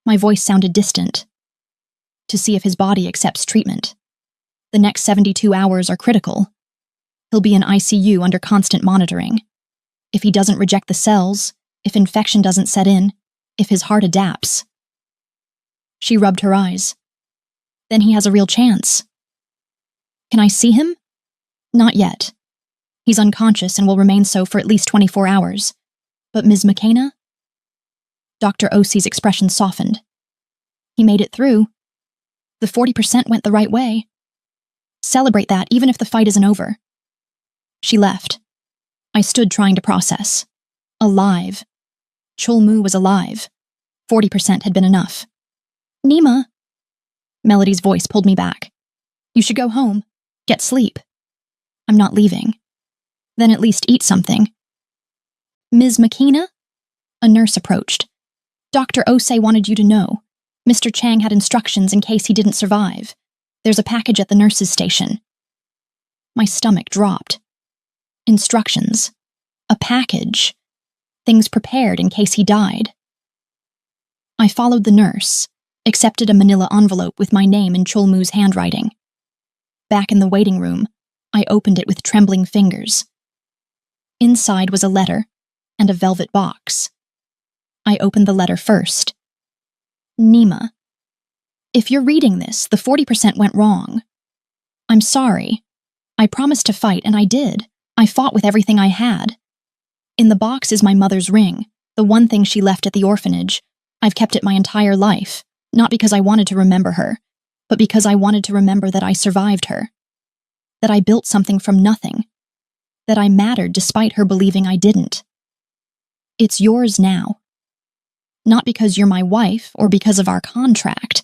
My voice sounded distant. To see if his body accepts treatment. The next 72 hours are critical. He'll be in ICU under constant monitoring. If he doesn't reject the cells, if infection doesn't set in, if his heart adapts. She rubbed her eyes. Then he has a real chance. Can I see him? Not yet. He's unconscious and will remain so for at least 24 hours. But Ms. McKenna? Dr. Osei's expression softened. He made it through. The 40% went the right way. Celebrate that, even if the fight isn't over. She left. I stood trying to process. Alive. Chulmu was alive. 40% had been enough. Nima. Melody's voice pulled me back. You should go home. Get sleep. I'm not leaving. Then at least eat something. Ms. McKenna? A nurse approached. Dr. Osei wanted you to know. Mr. Chang had instructions in case he didn't survive. There's a package at the nurse's station. My stomach dropped. Instructions. A package. Things prepared in case he died. I followed the nurse, accepted a manila envelope with my name in Chulmu's handwriting. Back in the waiting room, I opened it with trembling fingers. Inside was a letter and a velvet box. I opened the letter first. Nima. If you're reading this, the 40% went wrong. I'm sorry. I promised to fight, and I did. I fought with everything I had. In the box is my mother's ring, the one thing she left at the orphanage. I've kept it my entire life, not because I wanted to remember her, but because I wanted to remember that I survived her. That I built something from nothing. That I mattered despite her believing I didn't. It's yours now. Not because you're my wife or because of our contract,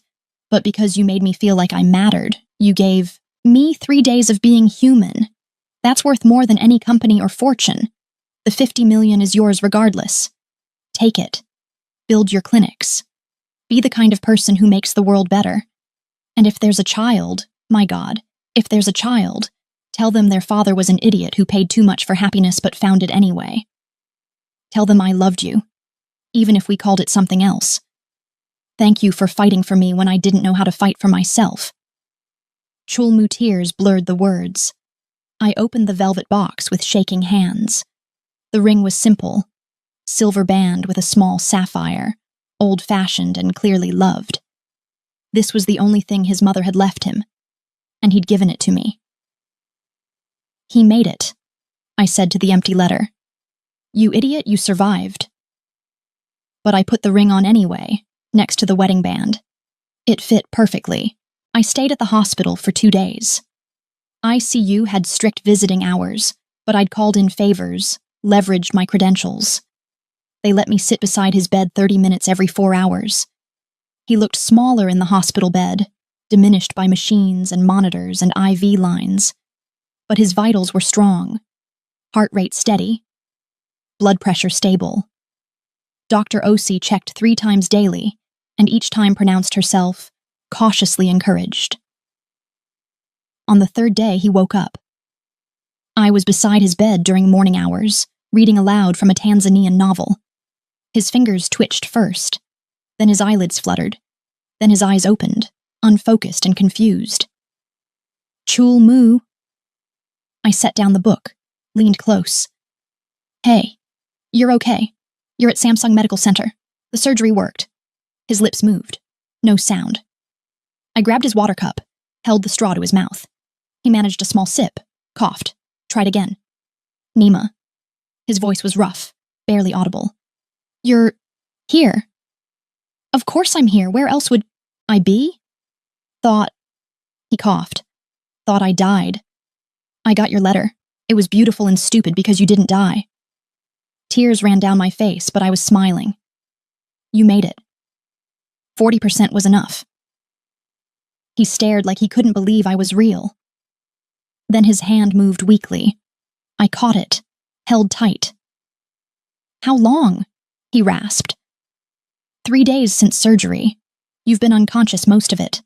but because you made me feel like I mattered. You gave me 3 days of being human. That's worth more than any company or fortune. The 50 million is yours regardless. Take it. Build your clinics. Be the kind of person who makes the world better. And if there's a child, my God, if there's a child, tell them their father was an idiot who paid too much for happiness but found it anyway. Tell them I loved you, even if we called it something else. Thank you for fighting for me when I didn't know how to fight for myself. Chulmu tears blurred the words. I opened the velvet box with shaking hands. The ring was simple, silver band with a small sapphire, old-fashioned and clearly loved. This was the only thing his mother had left him, and he'd given it to me. He made it, I said to the empty letter. You idiot, you survived. But I put the ring on anyway, next to the wedding band. It fit perfectly. I stayed at the hospital for 2 days. ICU had strict visiting hours, but I'd called in favors, leveraged my credentials. They let me sit beside his bed 30 minutes every 4 hours. He looked smaller in the hospital bed, diminished by machines and monitors and IV lines. But his vitals were strong, heart rate steady, blood pressure stable. Dr. Osei checked 3 times daily, and each time pronounced herself cautiously encouraged. On the 3rd day, he woke up. I was beside his bed during morning hours, reading aloud from a Tanzanian novel. His fingers twitched first, then his eyelids fluttered, then his eyes opened, unfocused and confused. Chulmu. I set down the book, leaned close. Hey, you're okay. You're at Samsung Medical Center. The surgery worked. His lips moved. No sound. I grabbed his water cup, held the straw to his mouth. He managed a small sip, coughed, tried again. Nima. His voice was rough, barely audible. You're here. Of course I'm here. Where else would I be? He coughed. Thought I died. I got your letter. It was beautiful and stupid because you didn't die. Tears ran down my face, but I was smiling. You made it. 40% was enough. He stared like he couldn't believe I was real. Then his hand moved weakly. I caught it, held tight. How long? He rasped. 3 days since surgery. You've been unconscious most of it.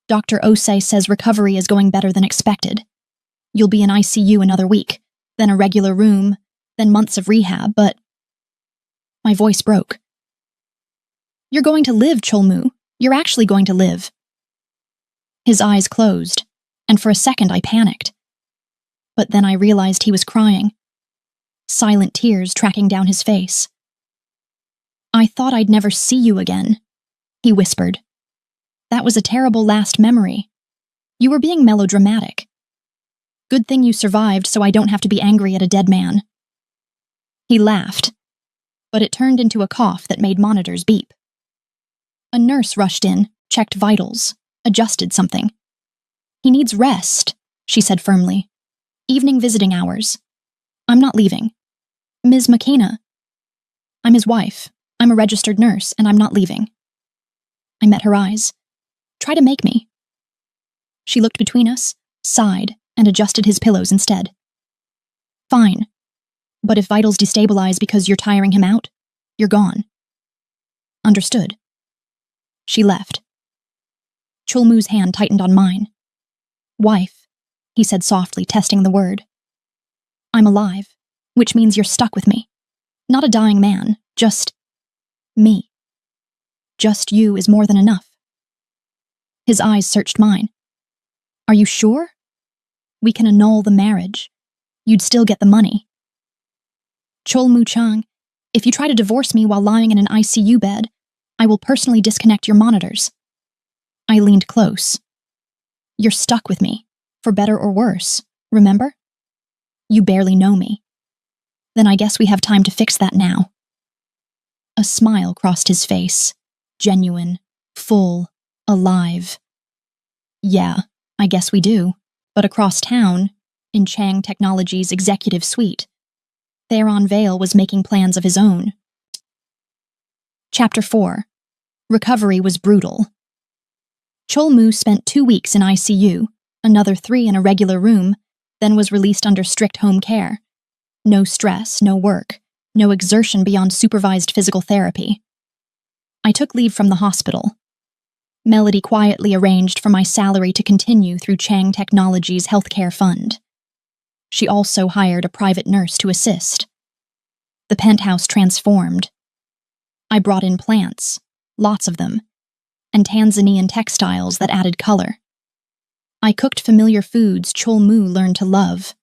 Dr. Osei says recovery is going better than expected. You'll be in ICU another week, then a regular room, then months of rehab, but... My voice broke. You're going to live, Cholmu. You're actually going to live. His eyes closed, and for a second I panicked. But then I realized he was crying. Silent tears tracking down his face. I thought I'd never see you again, he whispered. That was a terrible last memory. You were being melodramatic. Good thing you survived so I don't have to be angry at a dead man. He laughed, but it turned into a cough that made monitors beep. A nurse rushed in, checked vitals, adjusted something. He needs rest, she said firmly. Evening visiting hours. I'm not leaving. Ms. McKenna. I'm his wife. I'm a registered nurse, and I'm not leaving. I met her eyes. Try to make me. She looked between us, sighed, and adjusted his pillows instead. Fine. But if vitals destabilize because you're tiring him out, you're gone. Understood. She left. Cholmu's hand tightened on mine. Wife, he said softly, testing the word. I'm alive, which means you're stuck with me. Not a dying man, just me. Just you is more than enough. His eyes searched mine. Are you sure? We can annul the marriage. You'd still get the money. Cholmu Chang, if you try to divorce me while lying in an ICU bed, I will personally disconnect your monitors. I leaned close. You're stuck with me, for better or worse, remember? You barely know me. Then I guess we have time to fix that now. A smile crossed his face, genuine, full, alive. Yeah, I guess we do, but across town, in Chang Technologies' executive suite, Theron Vale was making plans of his own. Chapter 4. Recovery was brutal. Cholmu spent 2 weeks in ICU, another 3 in a regular room, then was released under strict home care. No stress, no work, no exertion beyond supervised physical therapy. I took leave from the hospital. Melody quietly arranged for my salary to continue through Chang Technologies' healthcare fund. She also hired a private nurse to assist. The penthouse transformed. I brought in plants, lots of them, and Tanzanian textiles that added color. I cooked familiar foods Cholmu learned to love.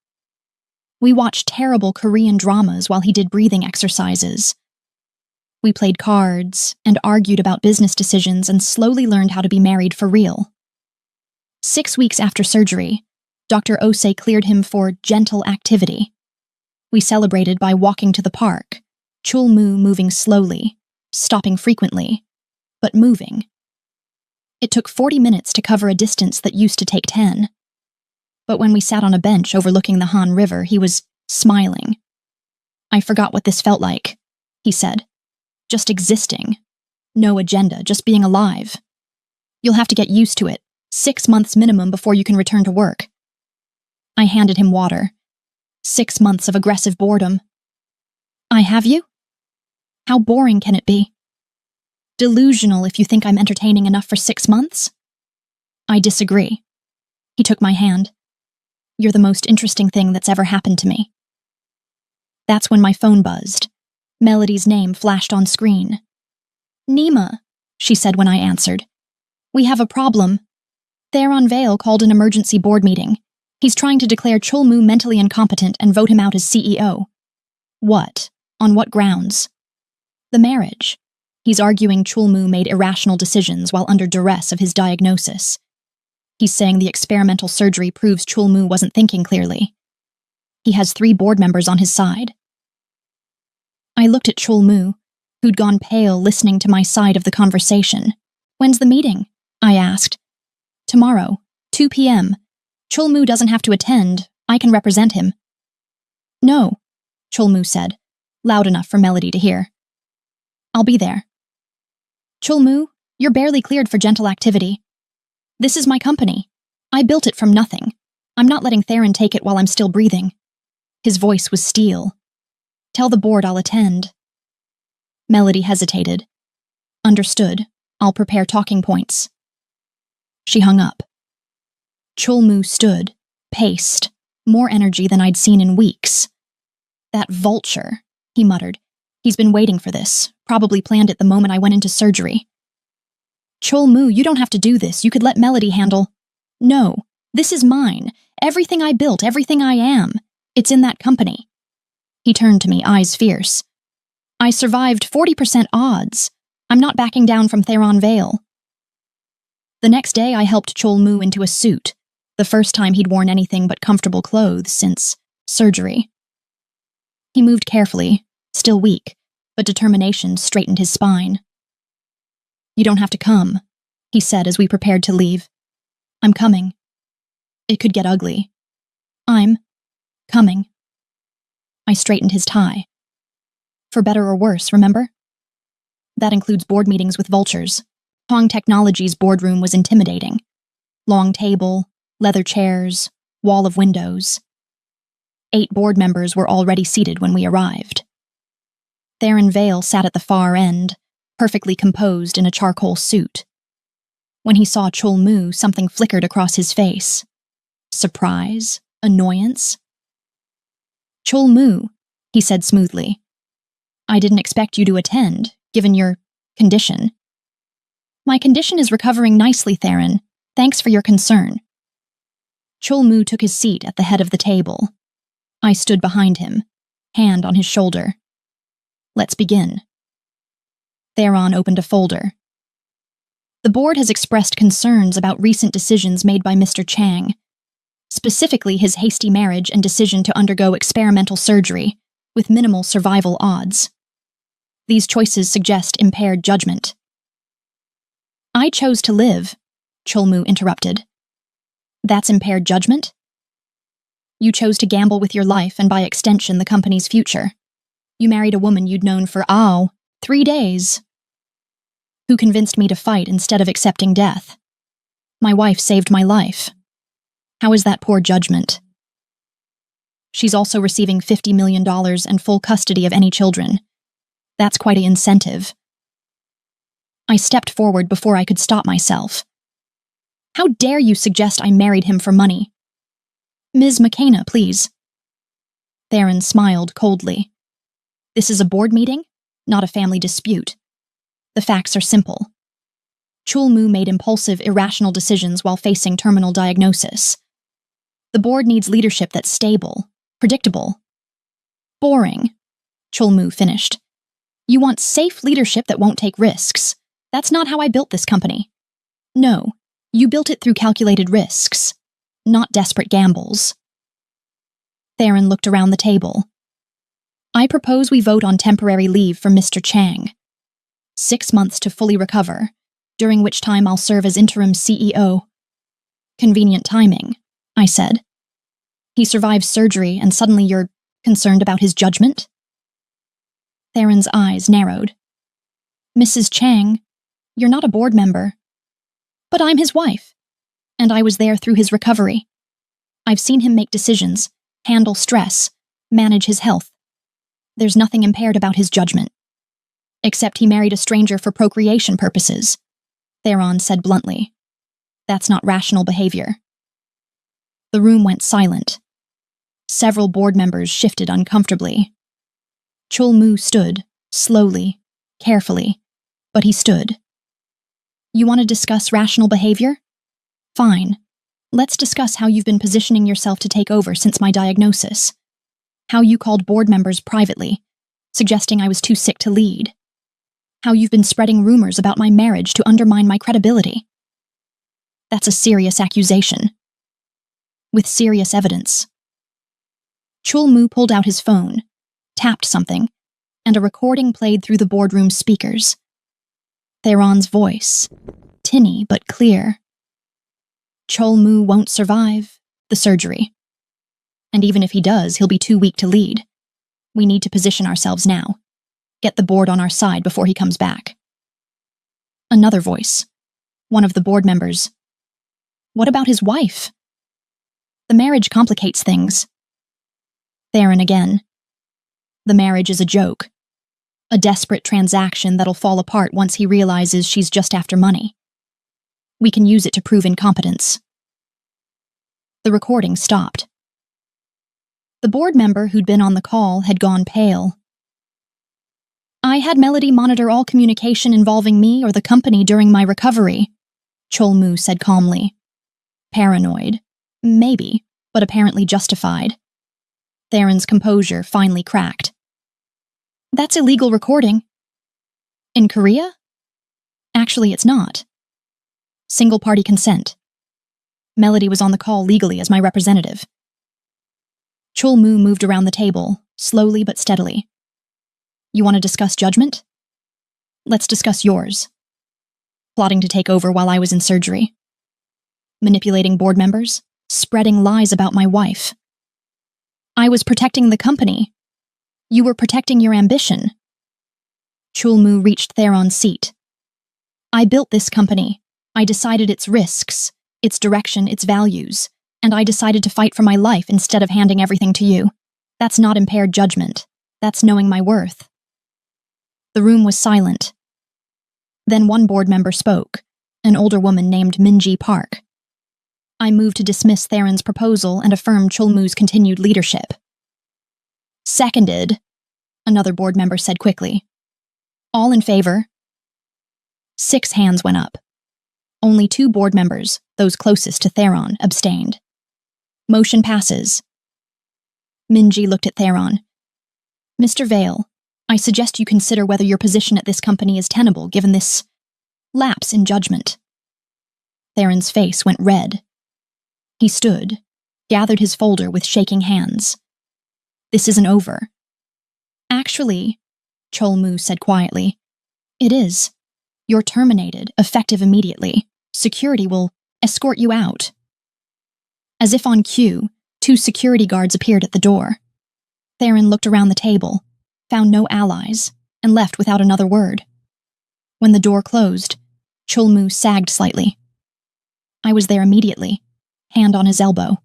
We watched terrible Korean dramas while he did breathing exercises. We played cards and argued about business decisions and slowly learned how to be married for real. 6 weeks after surgery, Dr. Osei cleared him for gentle activity. We celebrated by walking to the park, Cholmu moving slowly, stopping frequently, but moving. It took 40 minutes to cover a distance that used to take 10. But when we sat on a bench overlooking the Han River, he was smiling. I forgot what this felt like, he said. Just existing. No agenda, just being alive. You'll have to get used to it. 6 months minimum before you can return to work. I handed him water. 6 months of aggressive boredom. I have you? How boring can it be? Delusional if you think I'm entertaining enough for 6 months? I disagree. He took my hand. You're the most interesting thing that's ever happened to me. That's when my phone buzzed. Melody's name flashed on screen. Nima, she said when I answered. We have a problem. Theron Vale called an emergency board meeting. He's trying to declare Cholmu mentally incompetent and vote him out as CEO. What? On what grounds? The marriage. He's arguing Chulmu made irrational decisions while under duress of his diagnosis. He's saying the experimental surgery proves Chulmu wasn't thinking clearly. He has 3 board members on his side. I looked at Chulmu, who'd gone pale listening to my side of the conversation. "When's the meeting?" I asked. "Tomorrow, 2 p.m. Chulmu doesn't have to attend. I can represent him." "No," Chulmu said, loud enough for Melody to hear. "I'll be there." "Chulmu, you're barely cleared for gentle activity. This is my company. I built it from nothing. I'm not letting Theron take it while I'm still breathing." His voice was steel. "Tell the board I'll attend." Melody hesitated. "Understood. I'll prepare talking points." She hung up. Chulmu stood, paced, more energy than I'd seen in weeks. "That vulture," he muttered. "He's been waiting for this, probably planned it the moment I went into surgery." "Chulmu, you don't have to do this. You could let Melody handle." "No, this is mine. Everything I built, everything I am. It's in that company." He turned to me, eyes fierce. "I survived 40% odds. I'm not backing down from Theron Vale." The next day, I helped Chulmu into a suit, the first time he'd worn anything but comfortable clothes since surgery. He moved carefully, still weak, but determination straightened his spine. "You don't have to come," he said as we prepared to leave. "I'm coming. It could get ugly. I'm coming." I straightened his tie. "For better or worse, remember? That includes board meetings with vultures. Hong Technologies' boardroom was intimidating. Long table, leather chairs, wall of windows. 8 board members were already seated when we arrived. Theron Vale sat at the far end, perfectly composed in a charcoal suit. When he saw Chulmu, something flickered across his face. Surprise? Annoyance? "Chulmu," he said smoothly. "I didn't expect you to attend, given your condition." "My condition is recovering nicely, Theron. Thanks for your concern." Chulmu took his seat at the head of the table. I stood behind him, hand on his shoulder. "Let's begin." Theron opened a folder. "The board has expressed concerns about recent decisions made by Mr. Chang, specifically his hasty marriage and decision to undergo experimental surgery with minimal survival odds. These choices suggest impaired judgment." "I chose to live," Chulmu interrupted. "That's impaired judgment?" "You chose to gamble with your life and by extension the company's future. You married a woman you'd known for, 3 days. Who convinced me to fight instead of accepting death. My wife saved my life. How is that poor judgment? She's also receiving $50 million and full custody of any children. That's quite an incentive." I stepped forward before I could stop myself. "How dare you suggest I married him for money?" "Ms. McKenna, please." Theron smiled coldly. "This is a board meeting, not a family dispute. The facts are simple. Chulmu made impulsive, irrational decisions while facing terminal diagnosis. The board needs leadership that's stable, predictable." "Boring," Chulmu finished. "You want safe leadership that won't take risks. That's not how I built this company. No, you built it through calculated risks, not desperate gambles." Theron looked around the table. "I propose we vote on temporary leave for Mr. Chang. 6 months to fully recover, during which time I'll serve as interim CEO. "Convenient timing," I said. "He survived surgery and suddenly you're concerned about his judgment?" Theron's eyes narrowed. "Mrs. Chang, you're not a board member. But I'm his wife, and I was there through his recovery. I've seen him make decisions, handle stress, manage his health. There's nothing impaired about his judgment. Except he married a stranger for procreation purposes," Theron said bluntly. "That's not rational behavior." The room went silent. Several board members shifted uncomfortably. Chulmu stood, slowly, carefully, but he stood. "You want to discuss rational behavior? Fine. Let's discuss how you've been positioning yourself to take over since my diagnosis. How you called board members privately, suggesting I was too sick to lead. How you've been spreading rumors about my marriage to undermine my credibility. That's a serious accusation. With serious evidence. Chul-Mu pulled out his phone, tapped something, and a recording played through the boardroom speakers. Theron's voice, tinny but clear. Chul-Mu won't survive the surgery. And even if he does, he'll be too weak to lead. We need to position ourselves now. Get the board on our side before he comes back. Another voice. One of the board members. What about his wife? The marriage complicates things. Theron again. The marriage is a joke. A desperate transaction that'll fall apart once he realizes she's just after money. We can use it to prove incompetence. The recording stopped. The board member who'd been on the call had gone pale. I had Melody monitor all communication involving me or the company during my recovery, Chul-Mu said calmly. Paranoid. Maybe, but apparently justified. Theron's composure finally cracked. That's illegal recording. In Korea? Actually, it's not. Single-party consent. Melody was on the call legally as my representative. Chul-Mu moved around the table, slowly but steadily. You want to discuss judgment? Let's discuss yours. Plotting to take over while I was in surgery. Manipulating board members, spreading lies about my wife. I was protecting the company. You were protecting your ambition. Chul-Mu reached Theron's seat. I built this company. I decided its risks, its direction, its values, and I decided to fight for my life instead of handing everything to you. That's not impaired judgment. That's knowing my worth. The room was silent. Then one board member spoke, an older woman named Minji Park. I moved to dismiss Theron's proposal and affirm Chul-Mu's continued leadership. Seconded, another board member said quickly. All in favor? 6 hands went up. Only 2 board members, those closest to Theron, abstained. Motion passes. Minji looked at Theron. Mr. Vale, I suggest you consider whether your position at this company is tenable given this lapse in judgment. Theron's face went red. He stood, gathered his folder with shaking hands. This isn't over. Actually, Chul-Mu said quietly, it is. You're terminated, effective immediately. Security will escort you out. As if on cue, 2 security guards appeared at the door. Theron looked around the table, found no allies, and left without another word. When the door closed, Chul-Mu sagged slightly. I was there immediately, hand on his elbow.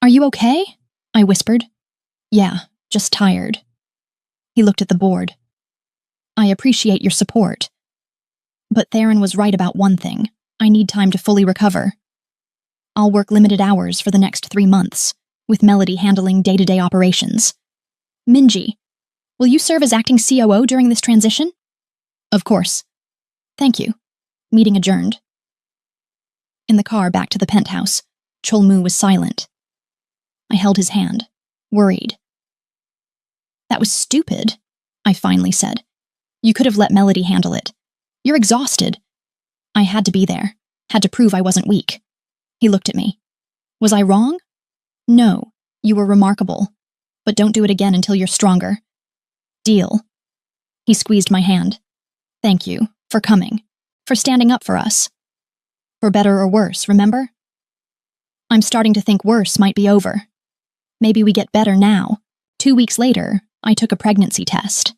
Are you okay? I whispered. Yeah, just tired. He looked at the board. I appreciate your support. But Theron was right about one thing. I need time to fully recover. I'll work limited hours for the next 3 months, with Melody handling day-to-day operations. Minji, will you serve as acting COO during this transition? Of course. Thank you. Meeting adjourned. In the car back to the penthouse, Chul-Mu was silent. I held his hand, worried. That was stupid, I finally said. You could have let Melody handle it. You're exhausted. I had to be there, had to prove I wasn't weak. He looked at me. Was I wrong? No, you were remarkable. But don't do it again until you're stronger. Deal. He squeezed my hand. Thank you, for coming, for standing up for us. For better or worse, remember? I'm starting to think worse might be over. Maybe we get better now. 2 weeks later, I took a pregnancy test.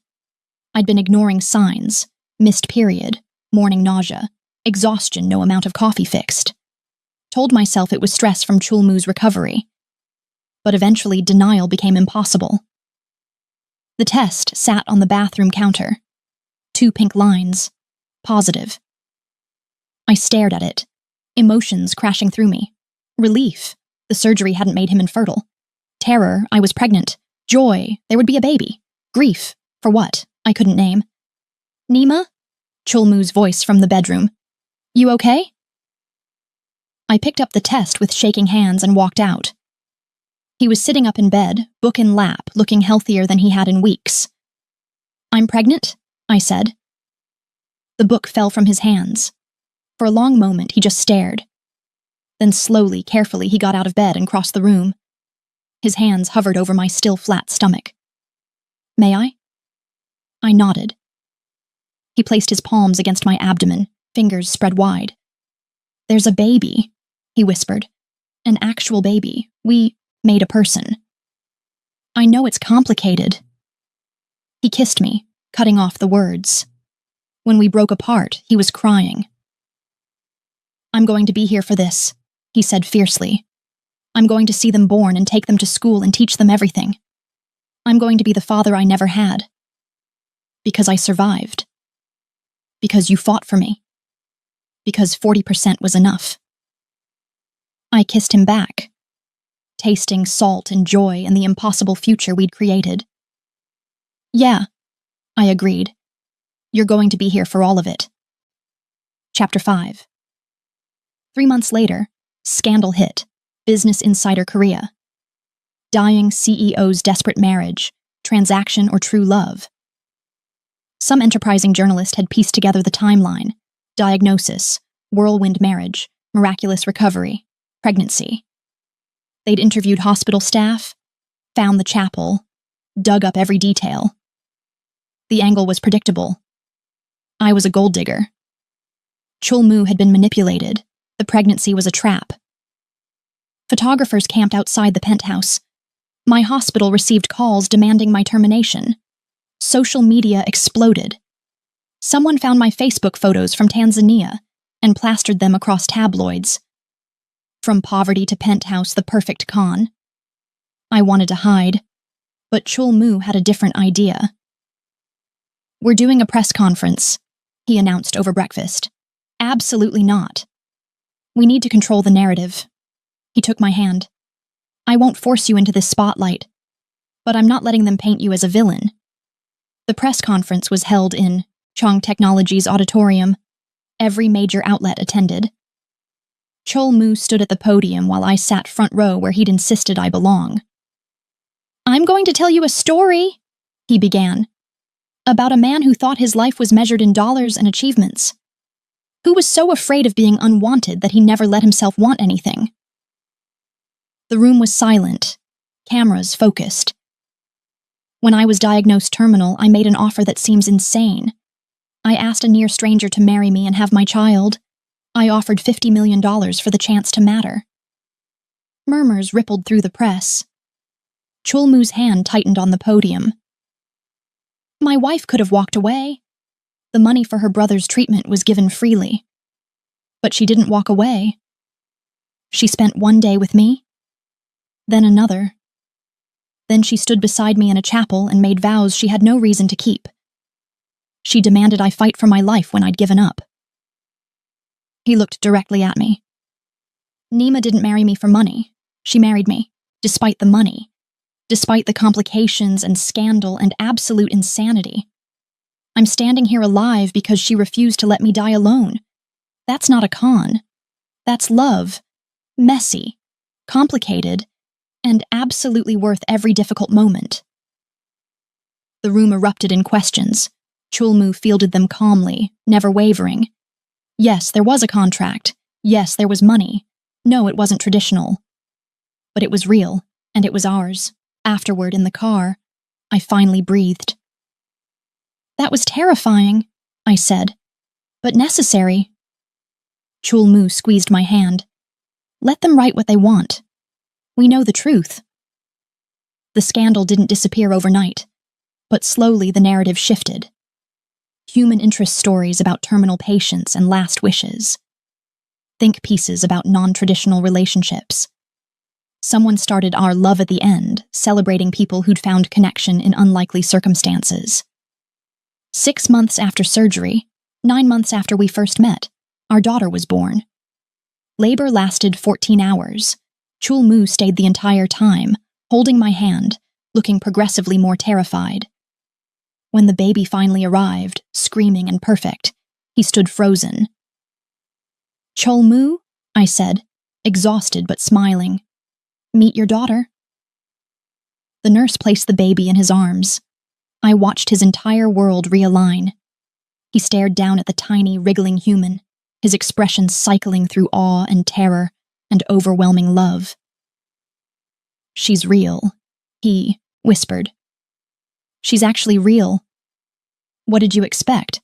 I'd been ignoring signs, missed period, morning nausea, exhaustion no amount of coffee fixed. Told myself it was stress from Chul-Mu's recovery. But eventually denial became impossible. The test sat on the bathroom counter. 2 pink lines. Positive. I stared at it, emotions crashing through me. Relief, the surgery hadn't made him infertile. Terror, I was pregnant. Joy, there would be a baby. Grief, for what? I couldn't name. Nima? Chul-Mu's voice from the bedroom. You okay? I picked up the test with shaking hands and walked out. He was sitting up in bed, book in lap, looking healthier than he had in weeks. I'm pregnant, I said, The book fell from his hands. For a long moment, he just stared. Then slowly, carefully, he got out of bed and crossed the room. His hands hovered over my still flat stomach. "May I?" I nodded. He placed his palms against my abdomen, fingers spread wide. "There's a baby," he whispered. "An actual baby. We made a person." "I know it's complicated." He kissed me, cutting off the words. When we broke apart, he was crying. "I'm going to be here for this," he said fiercely. "I'm going to see them born and take them to school and teach them everything. I'm going to be the father I never had. Because I survived. Because you fought for me. Because 40% was enough." I kissed him back, tasting salt and joy in the impossible future we'd created. "Yeah," I agreed. "You're going to be here for all of it." Chapter 5. 3 months later, scandal hit. Business Insider Korea. Dying CEO's desperate marriage, transaction or true love. Some enterprising journalist had pieced together the timeline. Diagnosis, whirlwind marriage, miraculous recovery, pregnancy. They'd interviewed hospital staff, found the chapel, dug up every detail. The angle was predictable. I was a gold digger. Chul-Moo had been manipulated. The pregnancy was a trap. Photographers camped outside the penthouse. My hospital received calls demanding my termination. Social media exploded. Someone found my Facebook photos from Tanzania and plastered them across tabloids. From poverty to penthouse, the perfect con. I wanted to hide, but Chul-Moo had a different idea. "We're doing a press conference," he announced over breakfast. "Absolutely not. We need to control the narrative." He took my hand. "I won't force you into this spotlight, but I'm not letting them paint you as a villain." The press conference was held in Chong Technologies Auditorium. Every major outlet attended. Chul-Moo stood at the podium while I sat front row where he'd insisted I belong. "I'm going to tell you a story," he began, "about a man who thought his life was measured in dollars and achievements, who was so afraid of being unwanted that he never let himself want anything." The room was silent, cameras focused. When I was diagnosed terminal, I made an offer that seems insane. I asked a near stranger to marry me and have my child. I offered $50 million for the chance to matter. Murmurs rippled through the press. Chul-Moo's hand tightened on the podium. My wife could have walked away. The money for her brother's treatment was given freely. But she didn't walk away. She spent one day with me, then another. Then she stood beside me in a chapel and made vows she had no reason to keep. She demanded I fight for my life when I'd given up. He looked directly at me. "Nima didn't marry me for money. She married me, despite the money, despite the complications and scandal and absolute insanity. I'm standing here alive because she refused to let me die alone. That's not a con. That's love. Messy, complicated, and absolutely worth every difficult moment." The room erupted in questions. Chul-Moo fielded them calmly, never wavering. Yes, there was a contract. Yes, there was money. No, it wasn't traditional. But it was real, and it was ours. Afterward, in the car, I finally breathed. "That was terrifying," I said, "but necessary." Chul-Moo squeezed my hand. "Let them write what they want. We know the truth." The scandal didn't disappear overnight, but slowly the narrative shifted. Human interest stories about terminal patients and last wishes. Think pieces about non-traditional relationships. Someone started Our Love at the End, celebrating people who'd found connection in unlikely circumstances. 6 months after surgery, 9 months after we first met, our daughter was born. Labor lasted 14 hours. Chul-Moo stayed the entire time, holding my hand, looking progressively more terrified. When the baby finally arrived, screaming and perfect, he stood frozen. "Chul-Moo," I said, exhausted but smiling. "Meet your daughter." The nurse placed the baby in his arms. I watched his entire world realign. He stared down at the tiny, wriggling human, his expression cycling through awe and terror and overwhelming love. "She's real," he whispered. "She's actually real. What did you expect?"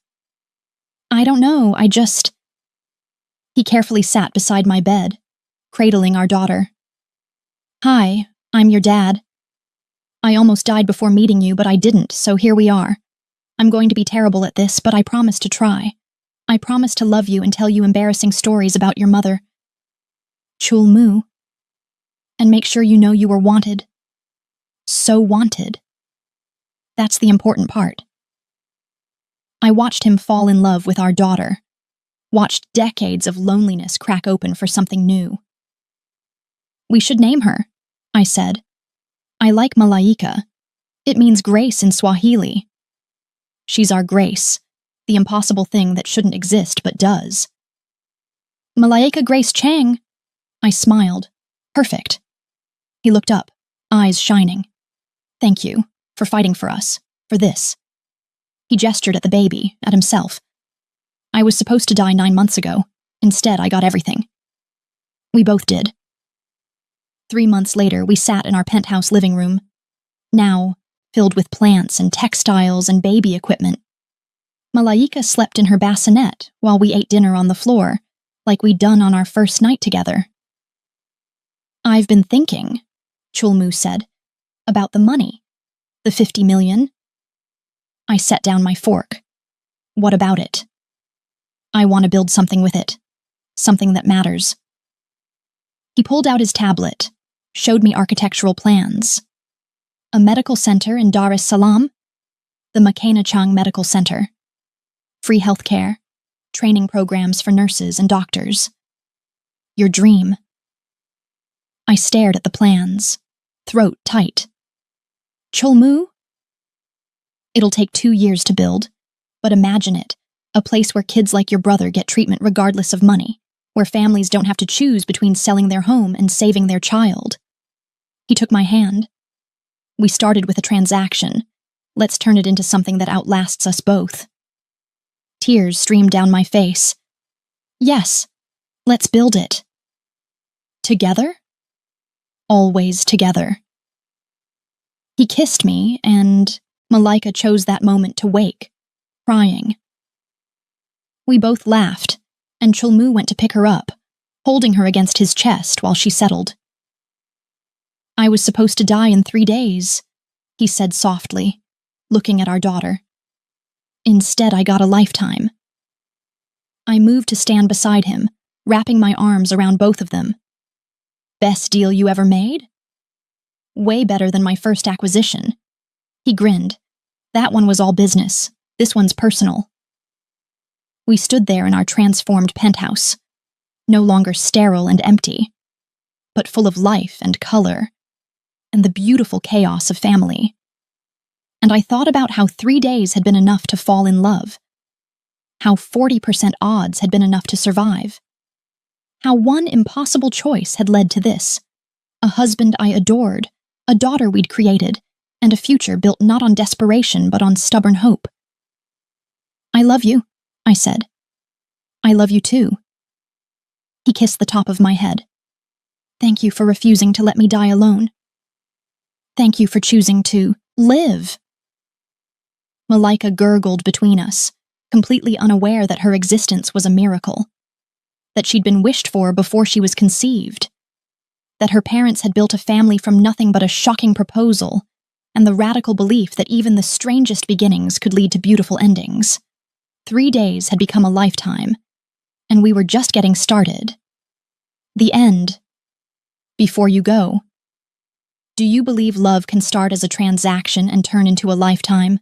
"I don't know, He carefully sat beside my bed, cradling our daughter. "Hi, I'm your dad. I almost died before meeting you, but I didn't, so here we are. I'm going to be terrible at this, but I promise to try. I promise to love you and tell you embarrassing stories about your mother. Chul Mu. And make sure you know you were wanted. So wanted. That's the important part." I watched him fall in love with our daughter, watched decades of loneliness crack open for something new. "We should name her," I said. "I like Malaika. It means grace in Swahili. She's our grace, the impossible thing that shouldn't exist but does." "Malaika Grace Chang," I smiled. "Perfect." He looked up, eyes shining. "Thank you for fighting for us, for this." He gestured at the baby, at himself. "I was supposed to die 9 months ago. Instead, I got everything." We both did. 3 months later, we sat in our penthouse living room, now filled with plants and textiles and baby equipment. Malaika slept in her bassinet while we ate dinner on the floor, like we'd done on our first night together. "I've been thinking," Chul Mu said, "about the money. The 50 million. I set down my fork. "What about it? I want to build something with it. Something that matters." He pulled out his tablet, showed me architectural plans. A medical center in Dar es Salaam, the Makena Chang Medical Center. Free healthcare, training programs for nurses and doctors. Your dream. I stared at the plans, throat tight. "Chul Mu? It'll take 2 years to build, but imagine it, a place where kids like your brother get treatment regardless of money, where families don't have to choose between selling their home and saving their child." He took my hand. "We started with a transaction. Let's turn it into something that outlasts us both." Tears streamed down my face. "Yes, let's build it." Together? Always together. He kissed me, and Malaika chose that moment to wake, crying. We both laughed, and Chul Mu went to pick her up, holding her against his chest while she settled. "I was supposed to die in 3 days," he said softly, looking at our daughter. "Instead, I got a lifetime." I moved to stand beside him, wrapping my arms around both of them. "Best deal you ever made?" "Way better than my first acquisition." He grinned. "That one was all business. This one's personal." We stood there in our transformed penthouse, no longer sterile and empty, but full of life and color, and the beautiful chaos of family. And I thought about how 3 days had been enough to fall in love, how 40% odds had been enough to survive, how one impossible choice had led to this, a husband I adored, a daughter we'd created, and a future built not on desperation but on stubborn hope. "I love you," I said. "I love you too." He kissed the top of my head. "Thank you for refusing to let me die alone. Thank you for choosing to live." Malaika gurgled between us, completely unaware that her existence was a miracle, that she'd been wished for before she was conceived, that her parents had built a family from nothing but a shocking proposal, and the radical belief that even the strangest beginnings could lead to beautiful endings. 3 days had become a lifetime, and we were just getting started. The end. Before you go, do you believe love can start as a transaction and turn into a lifetime?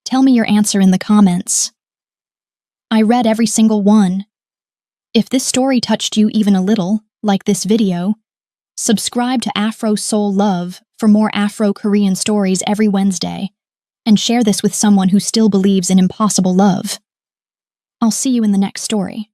Tell me your answer in the comments. I read every single one. If this story touched you even a little, like this video, subscribe to Afro Soul Love for more Afro-Korean stories every Wednesday, and share this with someone who still believes in impossible love. I'll see you in the next story.